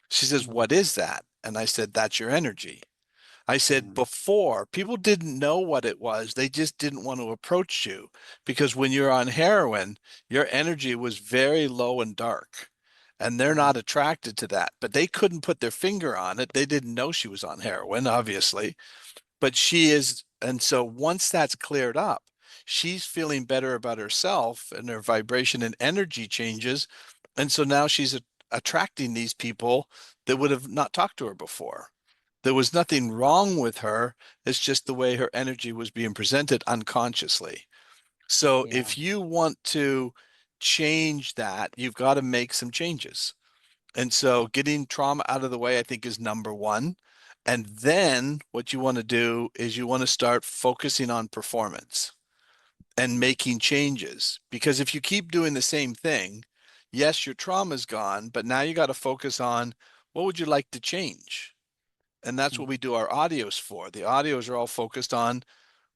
She says, what is that? And I said, that's your energy. I said, before, people didn't know what it was. They just didn't want to approach you because when you're on heroin, your energy was very low and dark. And they're not attracted to that, but they couldn't put their finger on it. They didn't know she was on heroin, obviously, but she is. And so once that's cleared up, she's feeling better about herself and her vibration and energy changes. And so now she's attracting these people that would have not talked to her before. There was nothing wrong with her. It's just the way her energy was being presented unconsciously. So Yeah. if you want to change that, you've got to make some changes. And so getting trauma out of the way, I think, is number one. And then what you want to do is you want to start focusing on performance and making changes. Because if you keep doing the same thing, yes, your trauma's gone, but now you got to focus on what would you like to change? And that's what we do our audios for. The audios are all focused on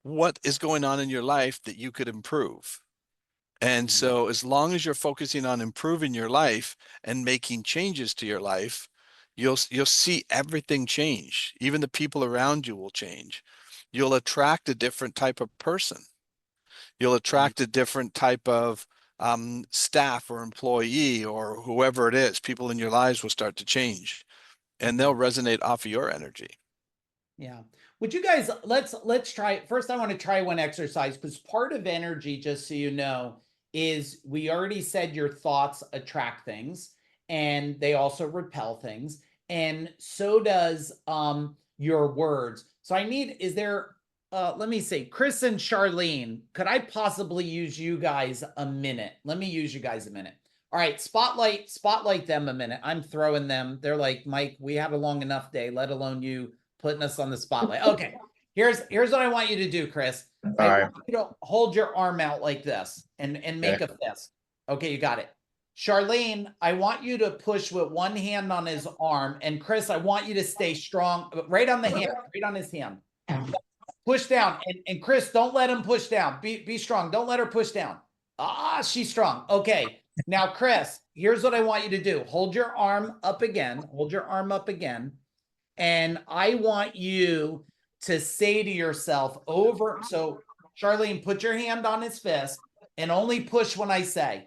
what is going on in your life that you could improve. And so as long as you're focusing on improving your life and making changes to your life, you'll see everything change. Even the people around you will change. You'll attract a different type of person. You'll attract a different type of staff or employee or whoever it is. People in your lives will start to change and they'll resonate off of your energy. Yeah. Would you guys, let's try it. First, I want to try one exercise because part of energy, just so you know, is we already said your thoughts attract things and they also repel things. And so does your words. So let me see, Chris and Charlene, could I possibly use you guys a minute? Let me use you guys a minute. All right, spotlight them a minute. I'm throwing them. They're like, Mike, we had a long enough day, let alone you putting us on the spotlight. Okay, here's what I want you to do, Chris. I want you to hold your arm out like this and make a fist. Okay, you got it. Charlene, I want you to push with one hand on his arm. And Chris, I want you to stay strong, right on the hand, right on his hand. Push down. And Chris, don't let him push down. Be strong. Don't let her push down. Ah, she's strong. Okay. Now, Chris, here's what I want you to do. Hold your arm up again. Hold your arm up again. And I want you to say to yourself over. So, Charlene, put your hand on his fist and only push when I say.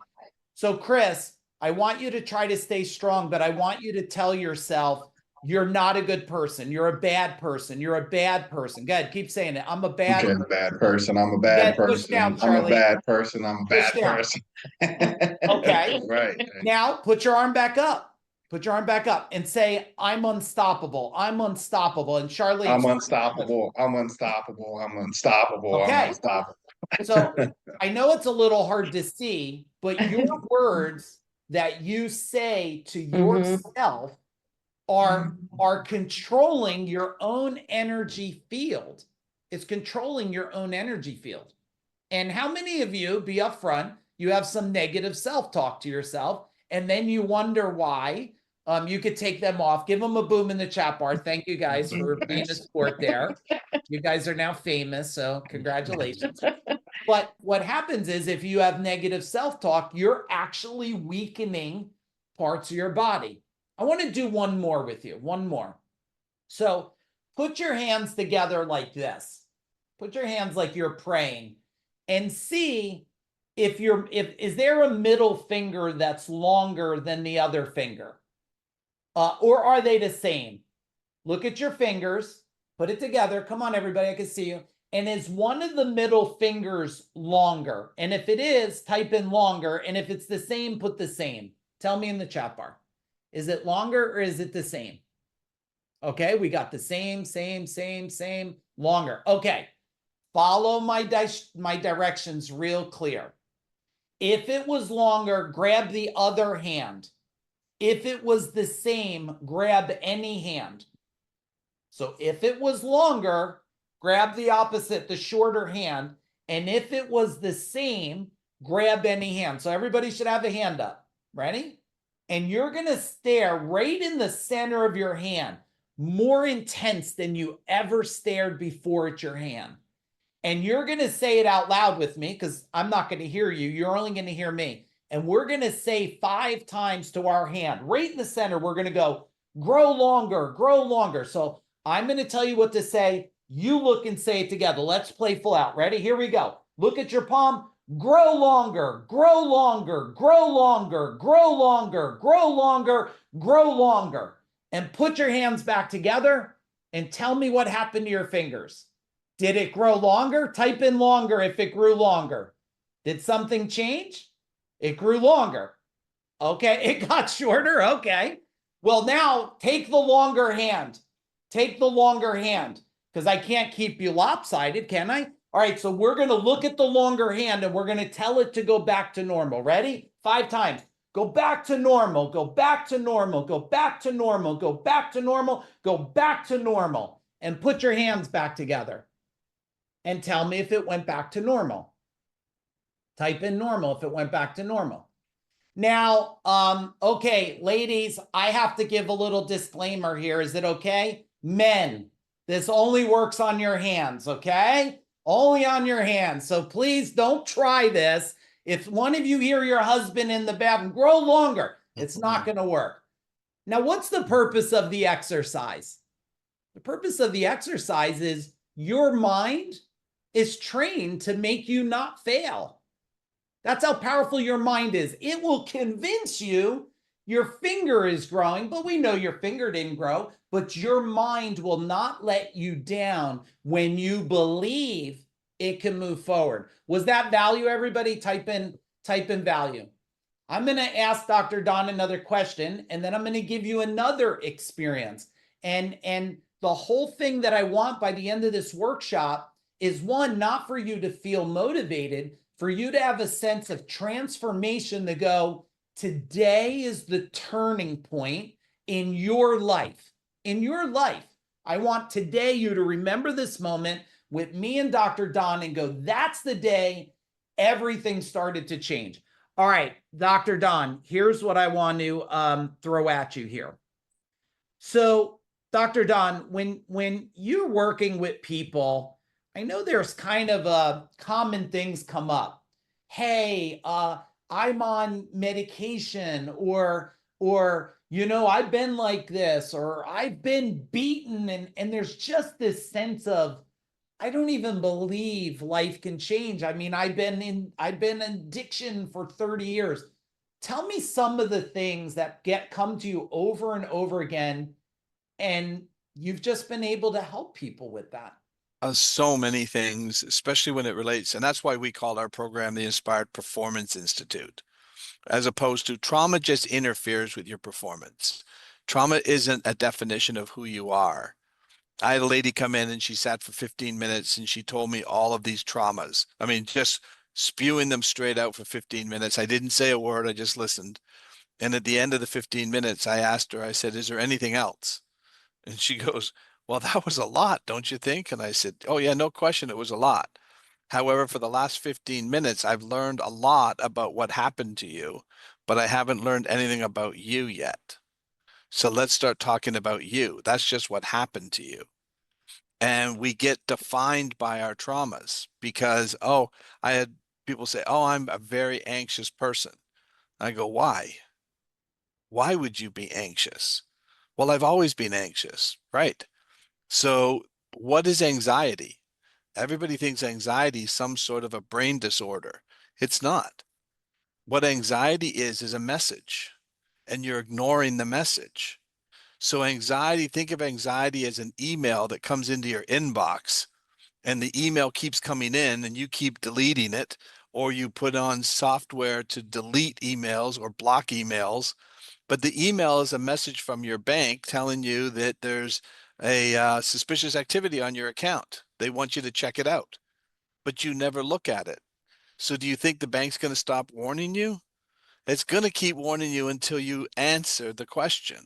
So, Chris, I want you to try to stay strong, but I want you to tell yourself, you're not a good person. You're a bad person. You're a bad person. Go ahead. Keep saying it. I'm a bad Okay, person. bad person. I'm a bad Push person. down, I'm a Charlie. bad person. I'm a Push bad down. person. Okay. Right. Now put your arm back up. Put your arm back up and say, I'm unstoppable. I'm unstoppable. And Charlene, I'm unstoppable. I'm unstoppable. I'm unstoppable. I'm okay. unstoppable. So I know it's a little hard to see, but your words that you say to yourself are controlling your own energy field. It's controlling your own energy field. And how many of you, be upfront, you have some negative self-talk to yourself, and then you wonder why? You could take them off. Give them a boom in the chat bar. Thank you guys for being a sport there. You guys are now famous, so congratulations. But what happens is if you have negative self-talk, you're actually weakening parts of your body. I want to do one more with you, one more. So put your hands together like this. Put your hands like you're praying and see if is there a middle finger that's longer than the other finger? Or are they the same? Look at your fingers, put it together. Come on, everybody, I can see you. And is one of the middle fingers longer? And if it is, type in longer. And if it's the same, put the same. Tell me in the chat bar. Is it longer or is it the same? Okay, we got the same, longer. Okay, follow my directions real clear. If it was longer, grab the other hand. If it was the same, grab any hand. So if it was longer, grab the opposite, the shorter hand. And if it was the same, grab any hand. So everybody should have a hand up. Ready? And you're going to stare right in the center of your hand, more intense than you ever stared before at your hand. And you're going to say it out loud with me because I'm not going to hear you. You're only going to hear me. And we're going to say 5 times to our hand, right in the center. We're going to go, grow longer, grow longer. So I'm going to tell you what to say. You look and say it together. Let's play full out. Ready? Here we go. Look at your palm. Grow longer, grow longer, grow longer, grow longer, grow longer, grow longer. And put your hands back together and tell me what happened to your fingers. Did it grow longer? Type in longer if it grew longer. Did something change? It grew longer. Okay, it got shorter. Okay. Well, now take the longer hand. Take the longer hand because I can't keep you lopsided, can I? All right, so we're going to look at the longer hand and we're going to tell it to go back to normal. Ready? 5 times. Go back to normal, go back to normal, go back to normal, go back to normal, go back to normal. And put your hands back together. And tell me if it went back to normal. Type in normal if it went back to normal. Now, okay, ladies, I have to give a little disclaimer here. Is it okay? Men, this only works on your hands, okay? Only on your hands. So please don't try this. If one of you hear your husband in the bathroom, grow longer, it's not going to work. Now, what's the purpose of the exercise? The purpose of the exercise is your mind is trained to make you not fail. That's how powerful your mind is. It will convince you your finger is growing, but we know your finger didn't grow, but your mind will not let you down when you believe it can move forward. Was that value, everybody? Type in value. I'm going to ask Dr. Don another question, and then I'm going to give you another experience. And the whole thing that I want by the end of this workshop is, one, not for you to feel motivated, for you to have a sense of transformation to go, today is the turning point in your life. In your life, I want today you to remember this moment with me and Dr. Don and go, that's the day everything started to change. All right, Dr. Don, here's what I want to throw at you here. So, Dr. Don, when you're working with people, I know there's kind of common things come up. Hey, I'm on medication, or I've been like this, or I've been beaten, and there's just this sense of I don't even believe life can change. I mean, I've been in addiction for 30 years. Tell me some of the things that come to you over and over again, and you've just been able to help people with that. So many things, especially when it relates. And that's why we called our program the Inspired Performance Institute, as opposed to trauma just interferes with your performance. Trauma isn't a definition of who you are. I had a lady come in and she sat for 15 minutes and she told me all of these traumas. I mean, just spewing them straight out for 15 minutes. I didn't say a word, I just listened. And at the end of the 15 minutes, I asked her, I said, is there anything else? And she goes, well, that was a lot, don't you think? And I said, oh, yeah, no question, it was a lot. However, for the last 15 minutes, I've learned a lot about what happened to you, but I haven't learned anything about you yet. So let's start talking about you. That's just what happened to you. And we get defined by our traumas because, oh, I had people say, oh, I'm a very anxious person. I go, why? Why would you be anxious? Well, I've always been anxious, right? So, what is anxiety? Everybody thinks anxiety is some sort of a brain disorder. It's not. What anxiety is a message, and you're ignoring the message. So, anxiety, think of anxiety as an email that comes into your inbox, and the email keeps coming in, and you keep deleting it, or you put on software to delete emails or block emails. But the email is a message from your bank telling you that there's a suspicious activity on your account. They want you to check it out, but you never look at it. So do you think the bank's going to stop warning you? It's going to keep warning you until you answer the question.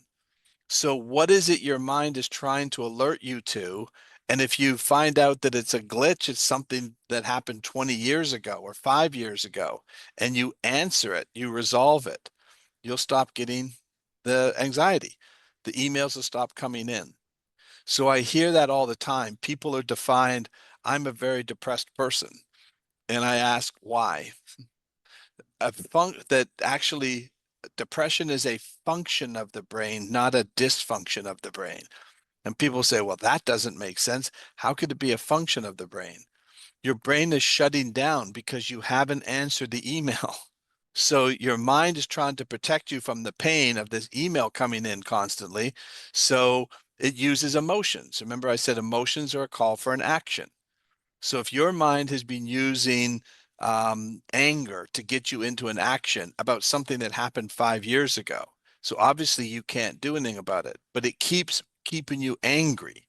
So what is it your mind is trying to alert you to? And if you find out that it's a glitch, it's something that happened 20 years ago or 5 years ago, and you answer it, you resolve it, you'll stop getting the anxiety. The emails will stop coming in. So I hear that all the time. People are defined, I'm a very depressed person. And I ask why. That actually depression is a function of the brain, not a dysfunction of the brain. And people say, well, that doesn't make sense. How could it be a function of the brain? Your brain is shutting down because you haven't answered the email. So your mind is trying to protect you from the pain of this email coming in constantly. So it uses emotions. Remember, I said emotions are a call for an action. So if your mind has been using anger to get you into an action about something that happened 5 years ago, so obviously you can't do anything about it, but it keeps keeping you angry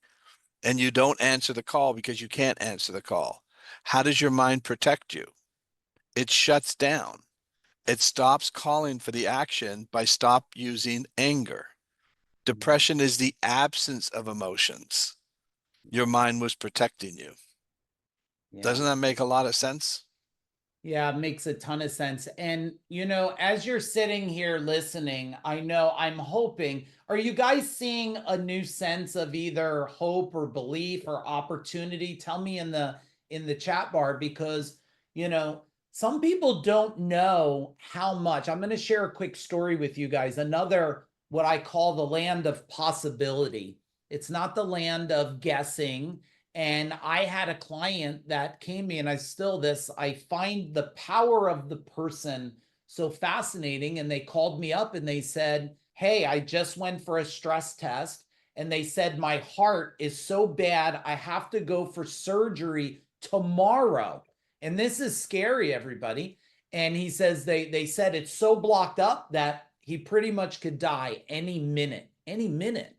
and you don't answer the call because you can't answer the call. How does your mind protect you? It shuts down. It stops calling for the action by stop using anger. Depression is the absence of emotions. Your mind was protecting you. Yeah. Doesn't that make a lot of sense? Yeah, it makes a ton of sense. And, as you're sitting here listening, I know I'm hoping, are you guys seeing a new sense of either hope or belief or opportunity? Tell me in the chat bar, because, some people don't know how much. I'm going to share a quick story with you guys. Another, what I call the land of possibility. It's not the land of guessing. And I had a client that came to me, and I find the power of the person so fascinating. And they called me up and they said, hey, I just went for a stress test. And they said, my heart is so bad, I have to go for surgery tomorrow. And this is scary, everybody. And he says they said it's so blocked up that he pretty much could die any minute, any minute.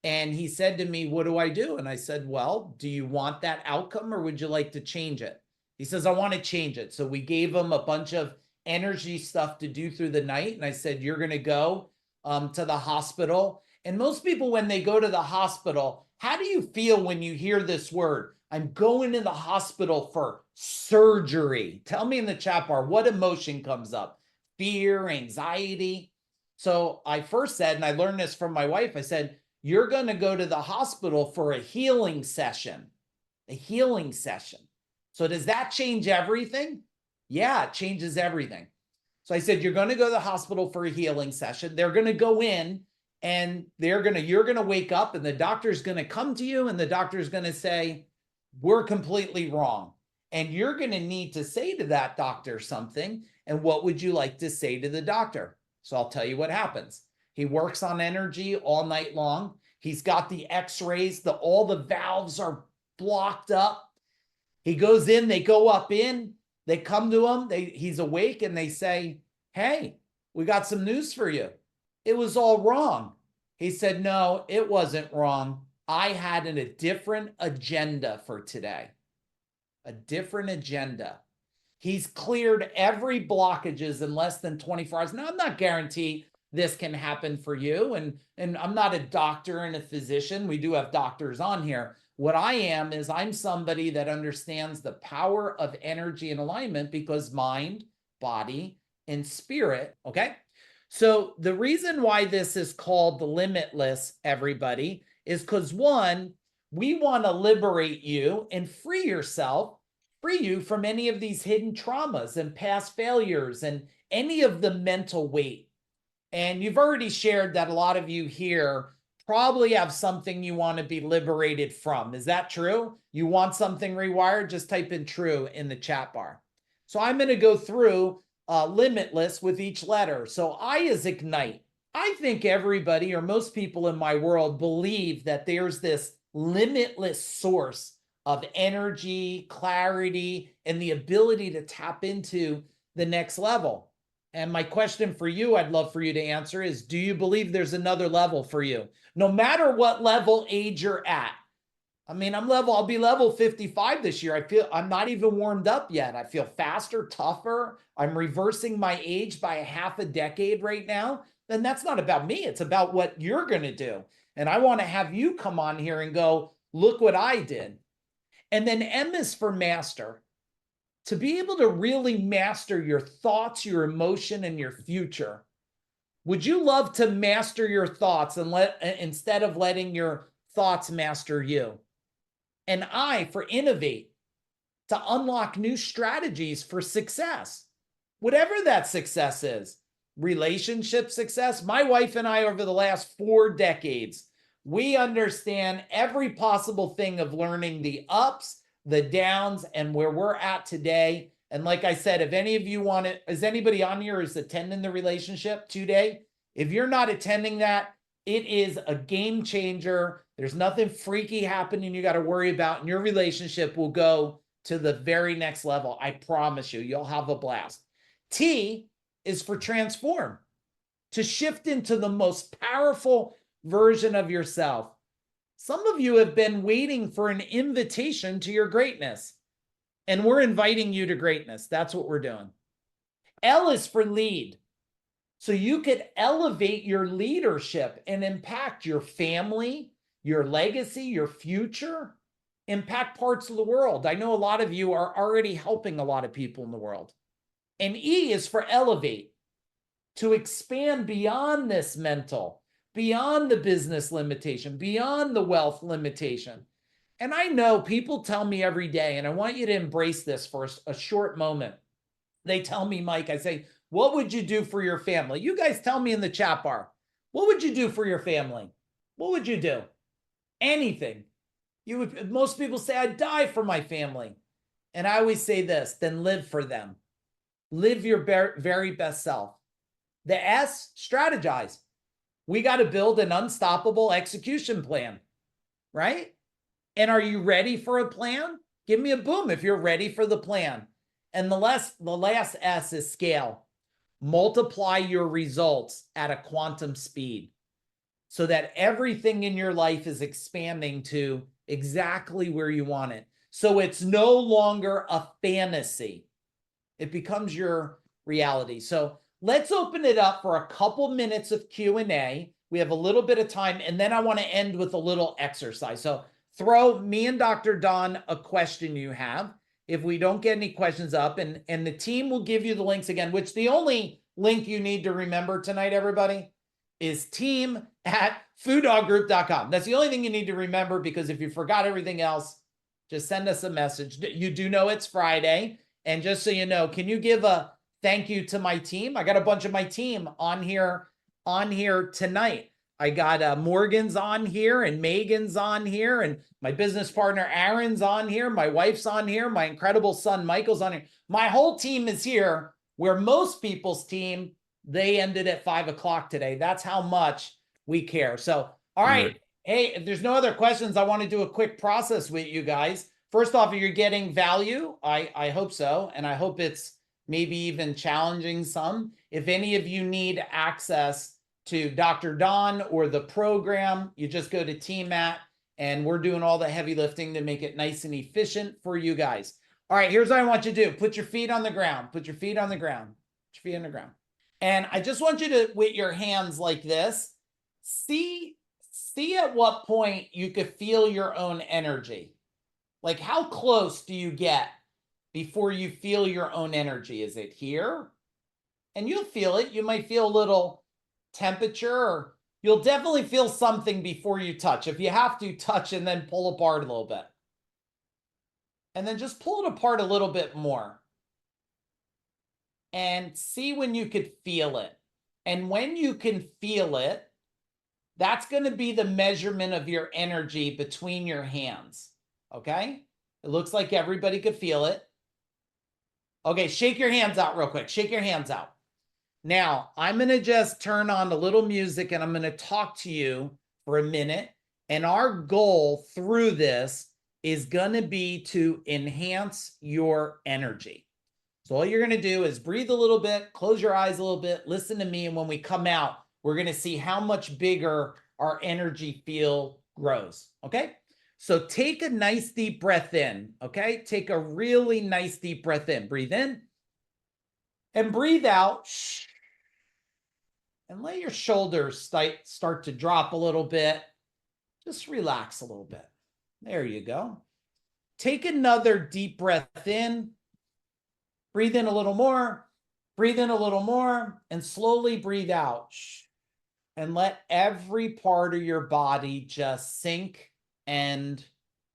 And he said to me, what do I do? And I said, well, do you want that outcome or would you like to change it? He says, I want to change it. So we gave him a bunch of energy stuff to do through the night. And I said, you're going to go to the hospital. And most people, when they go to the hospital, how do you feel when you hear this word? I'm going to the hospital for surgery. Tell me in the chat bar, what emotion comes up? Fear, anxiety. So I first said, and I learned this from my wife, I said, you're going to go to the hospital for a healing session. a healing session. So does that change everything? Yeah, it changes everything. So I said, you're going to go to the hospital for a healing session. They're going to go in and you're going to wake up and the doctor's going to come to you and the doctor's going to say, we're completely wrong. And you're going to need to say to that doctor something. And what would you like to say to the doctor? So I'll tell you what happens. He works on energy all night long. He's got the x-rays, all the valves are blocked up. He goes in, they go up in, they come to him, he's awake and they say, hey, we got some news for you. It was all wrong. He said, no, it wasn't wrong. I had a different agenda for today. A different agenda. He's cleared every blockages in less than 24 hours. Now, I'm not guaranteed this can happen for you. And I'm not a doctor and a physician. We do have doctors on here. What I am is I'm somebody that understands the power of energy and alignment because mind, body, and spirit, okay? So the reason why this is called the Limitless, everybody, is because one, we want to liberate you and free yourself, free you from any of these hidden traumas and past failures and any of the mental weight. And you've already shared that a lot of you here probably have something you want to be liberated from. Is that true? You want something rewired? Just type in true in the chat bar. So I'm going to go through Limitless with each letter. So I is ignite. I think everybody or most people in my world believe that there's this limitless source of energy, clarity, and the ability to tap into the next level. And my question for you, I'd love for you to answer is, do you believe there's another level for you? No matter what level age you're at. I mean, I'll be level 55 this year. I'm not even warmed up yet. I feel faster, tougher. I'm reversing my age by a half a decade right now. Then that's not about me. It's about what you're going to do. And I want to have you come on here and go, look what I did. And then M is for master. To be able to really master your thoughts, your emotion, and your future. Would you love to master your thoughts and instead of letting your thoughts master you? And I for innovate, to unlock new strategies for success. Whatever that success is, relationship success. My wife and I, over the last 4 decades, we understand every possible thing of learning the ups, the downs, and where we're at today. And like I said, if any of you want it, is anybody on here who's attending the relationship today? If you're not attending that, it is a game changer. There's nothing freaky happening you got to worry about, and your relationship will go to the very next level. I promise you, you'll have a blast. T is for transform, to shift into the most powerful version of yourself. Some of you have been waiting for an invitation to your greatness, and we're inviting you to greatness. That's what we're doing. L is for lead. So you could elevate your leadership and impact your family, your legacy, your future, impact parts of the world. I know a lot of you are already helping a lot of people in the world. And E is for elevate, to expand beyond this mental, beyond the business limitation, beyond the wealth limitation. And I know people tell me every day, and I want you to embrace this for a short moment. They tell me, Mike, I say, what would you do for your family? You guys tell me in the chat bar, what would you do for your family? What would you do? Anything. Most people say, I'd die for my family. And I always say this, then live for them. Live your very best self. The S, strategize. We got to build an unstoppable execution plan, right? And are you ready for a plan? Give me a boom if you're ready for the plan. And the last S is scale. Multiply your results at a quantum speed so that everything in your life is expanding to exactly where you want it. So it's no longer a fantasy. It becomes your reality. So let's open it up for a couple minutes of Q&A. We have a little bit of time, and then I want to end with a little exercise. So throw me and Dr. Don a question you have. If we don't get any questions up, and the team will give you the links again, which the only link you need to remember tonight, everybody, is team@fooddoggroup.com. That's the only thing you need to remember, because if you forgot everything else, just send us a message. You do know it's Friday. And just so you know, can you give a thank you to my team? I got a bunch of my team on here tonight. I got Morgan's on here and Megan's on here and my business partner Aaron's on here. My wife's on here. My incredible son Michael's on here. My whole team is here, where most people's team, they ended at 5 o'clock today. That's how much we care. So, all right. Hey, if there's no other questions, I want to do a quick process with you guys. First off, you're getting value. I hope so. And I hope it's maybe even challenging some. If any of you need access to Dr. Don or the program, you just go to TMAT and we're doing all the heavy lifting to make it nice and efficient for you guys. All right, here's what I want you to do. Put your feet on the ground. Put your feet on the ground. Put your feet on the ground. And I just want you to, with your hands like this, see at what point you could feel your own energy. Like, how close do you get before you feel your own energy? Is it here? And you'll feel it. You might feel a little temperature, or you'll definitely feel something before you touch. If you have to, touch and then pull apart a little bit. And then just pull it apart a little bit more. And see when you could feel it. And when you can feel it, that's going to be the measurement of your energy between your hands. Okay? It looks like everybody could feel it. Okay, shake your hands out real quick. Shake your hands out. Now, I'm going to just turn on a little music and I'm going to talk to you for a minute. And our goal through this is going to be to enhance your energy. So all you're going to do is breathe a little bit, close your eyes a little bit, listen to me. And when we come out, we're going to see how much bigger our energy field grows. Okay? So take a nice deep breath in. Okay? Take a really nice deep breath in. Breathe in and breathe out. And let your shoulders start to drop a little bit. Just relax a little bit. There you go. Take another deep breath in. Breathe in a little more. Breathe in a little more. And slowly breathe out. And let every part of your body just sink and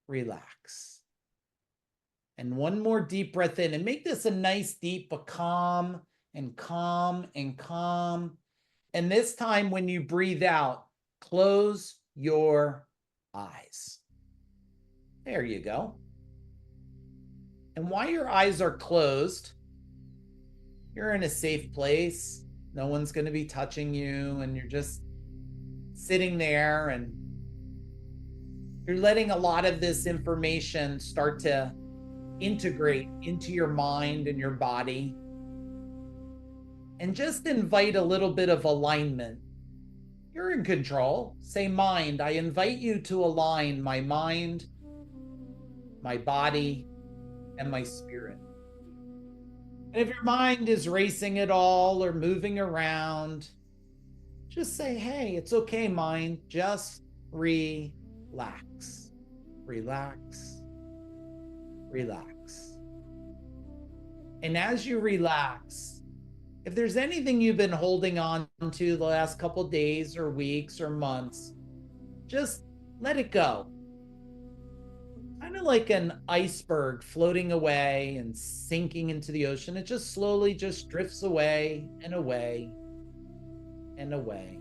relax. And one more deep breath in. And make this a nice deep, but calm and calm and calm. And this time when you breathe out, close your eyes. There you go. And while your eyes are closed, you're in a safe place. No one's going to be touching you, and you're just sitting there and you're letting a lot of this information start to integrate into your mind and your body. And just invite a little bit of alignment. You're in control. Say, mind, I invite you to align my mind, my body, and my spirit. And if your mind is racing at all or moving around, just say, hey, it's okay, mind. Just relax. Relax. Relax. And as you relax, if there's anything you've been holding on to the last couple of days or weeks or months, just let it go. Kind of like an iceberg floating away and sinking into the ocean. It just slowly just drifts away and away and away.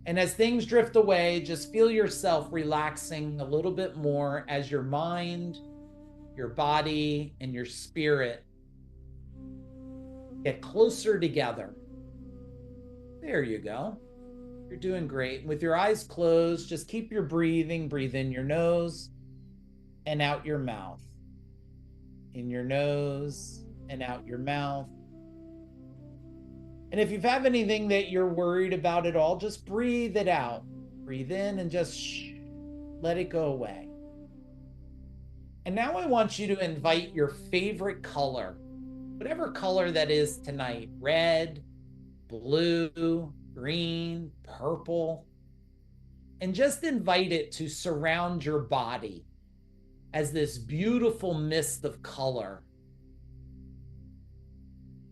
And as things drift away, just feel yourself relaxing a little bit more as your mind, your body, and your spirit get closer together. There you go. You're doing great. With your eyes closed, just keep your breathing. Breathe in your nose and out your mouth. In your nose and out your mouth. And if you have anything that you're worried about at all, just breathe it out. Breathe in and just let it go away. And now I want you to invite your favorite color, whatever color that is tonight, red, blue, green, purple, and just invite it to surround your body as this beautiful mist of color.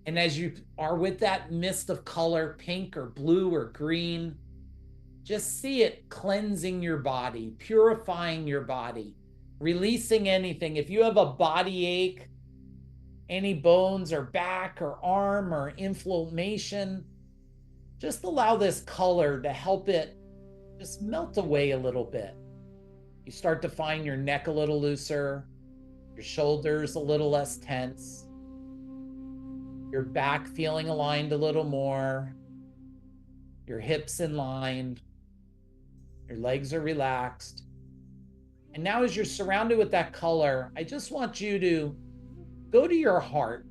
And as you are with that mist of color, pink or blue or green, just see it cleansing your body, purifying your body, releasing anything. If you have a body ache, any bones or back or arm or inflammation, just allow this color to help it just melt away a little bit. You start to find your neck a little looser, your shoulders a little less tense, your back feeling aligned a little more, your hips in line, your legs are relaxed. And now as you're surrounded with that color, I just want you to go to your heart.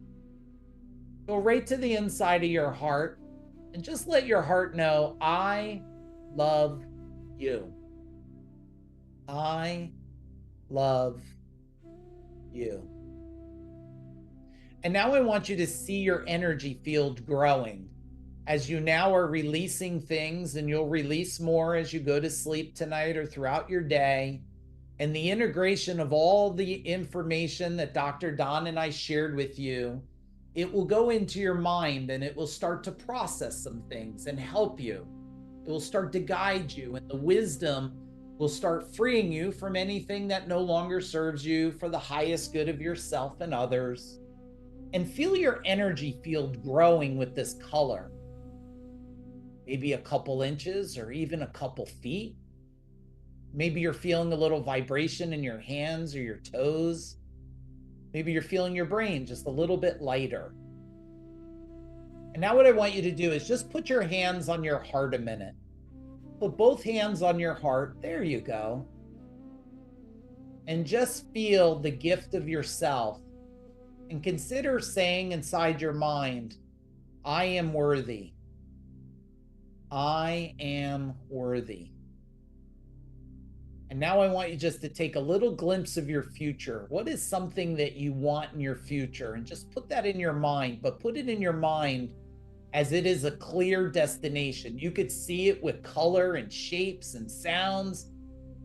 Go right to the inside of your heart and just let your heart know, I love you. I love you. And now I want you to see your energy field growing as you now are releasing things, and you'll release more as you go to sleep tonight or throughout your day. And the integration of all the information that Dr. Don and I shared with you, it will go into your mind and it will start to process some things and help you. It will start to guide you, and the wisdom will start freeing you from anything that no longer serves you for the highest good of yourself and others. And feel your energy field growing with this color. Maybe a couple inches or even a couple feet. Maybe you're feeling a little vibration in your hands or your toes. Maybe you're feeling your brain just a little bit lighter. And now what I want you to do is just put your hands on your heart a minute. Put both hands on your heart. There you go. And just feel the gift of yourself. And consider saying inside your mind, I am worthy. I am worthy. And now I want you just to take a little glimpse of your future. What is something that you want in your future? And just put that in your mind, but put it in your mind as it is a clear destination. You could see it with color and shapes and sounds.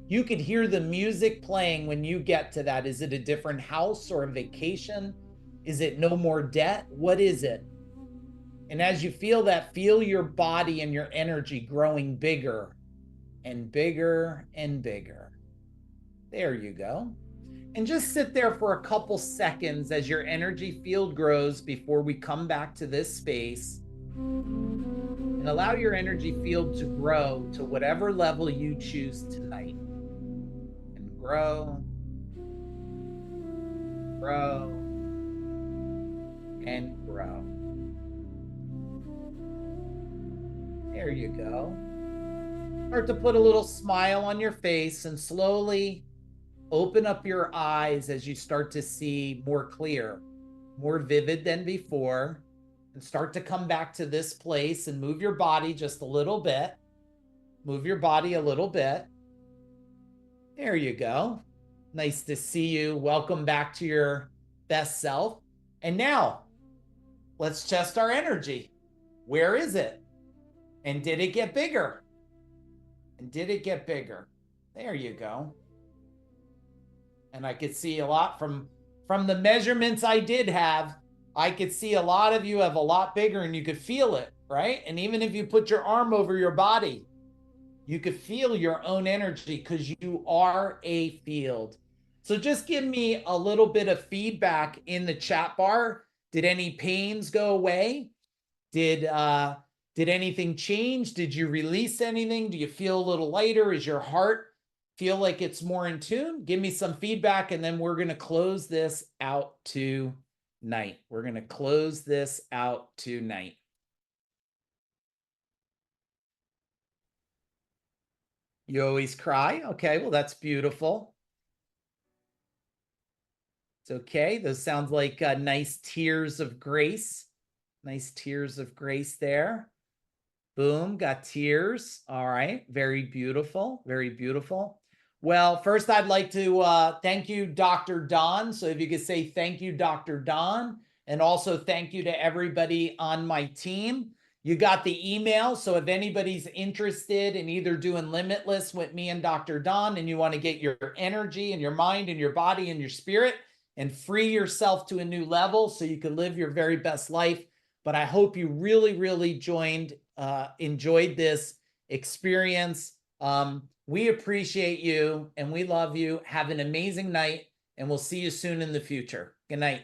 You could hear the music playing when you get to that. Is it a different house or a vacation? Is it no more debt? What is it? And as you feel that, feel your body and your energy growing bigger and bigger and bigger. There you go. And just sit there for a couple seconds as your energy field grows before we come back to this space. And allow your energy field to grow to whatever level you choose tonight. And grow, grow, and grow. There you go. Start to put a little smile on your face and slowly open up your eyes as you start to see more clear, more vivid than before, and start to come back to this place and move your body just a little bit. Move your body a little bit. There you go. Nice to see you. Welcome back to your best self. And now, let's test our energy. Where is it? And did it get bigger? And did it get bigger? There you go. And I could see a lot from the measurements I did have. I could see a lot of you have a lot bigger, and you could feel it, right? And even if you put your arm over your body, you could feel your own energy because you are a field. So just give me a little bit of feedback in the chat bar. Did any pains go away? Did anything change? Did you release anything? Do you feel a little lighter? Is your heart feel like it's more in tune? Give me some feedback, and then we're going to close this out tonight. We're going to close this out tonight. You always cry? Okay, well, that's beautiful. It's okay. Those sounds like nice tears of grace. Nice tears of grace there. Boom, got tears. All right, very beautiful, very beautiful. Well, first I'd like to thank you, Dr. Don. So if you could say thank you, Dr. Don, and also thank you to everybody on my team. You got the email, so if anybody's interested in either doing Limitless with me and Dr. Don, and you want to get your energy and your mind and your body and your spirit and free yourself to a new level so you can live your very best life. But I hope you really, really enjoyed this experience We appreciate you and we love you. Have an amazing night, and we'll see you soon in the future. Good night.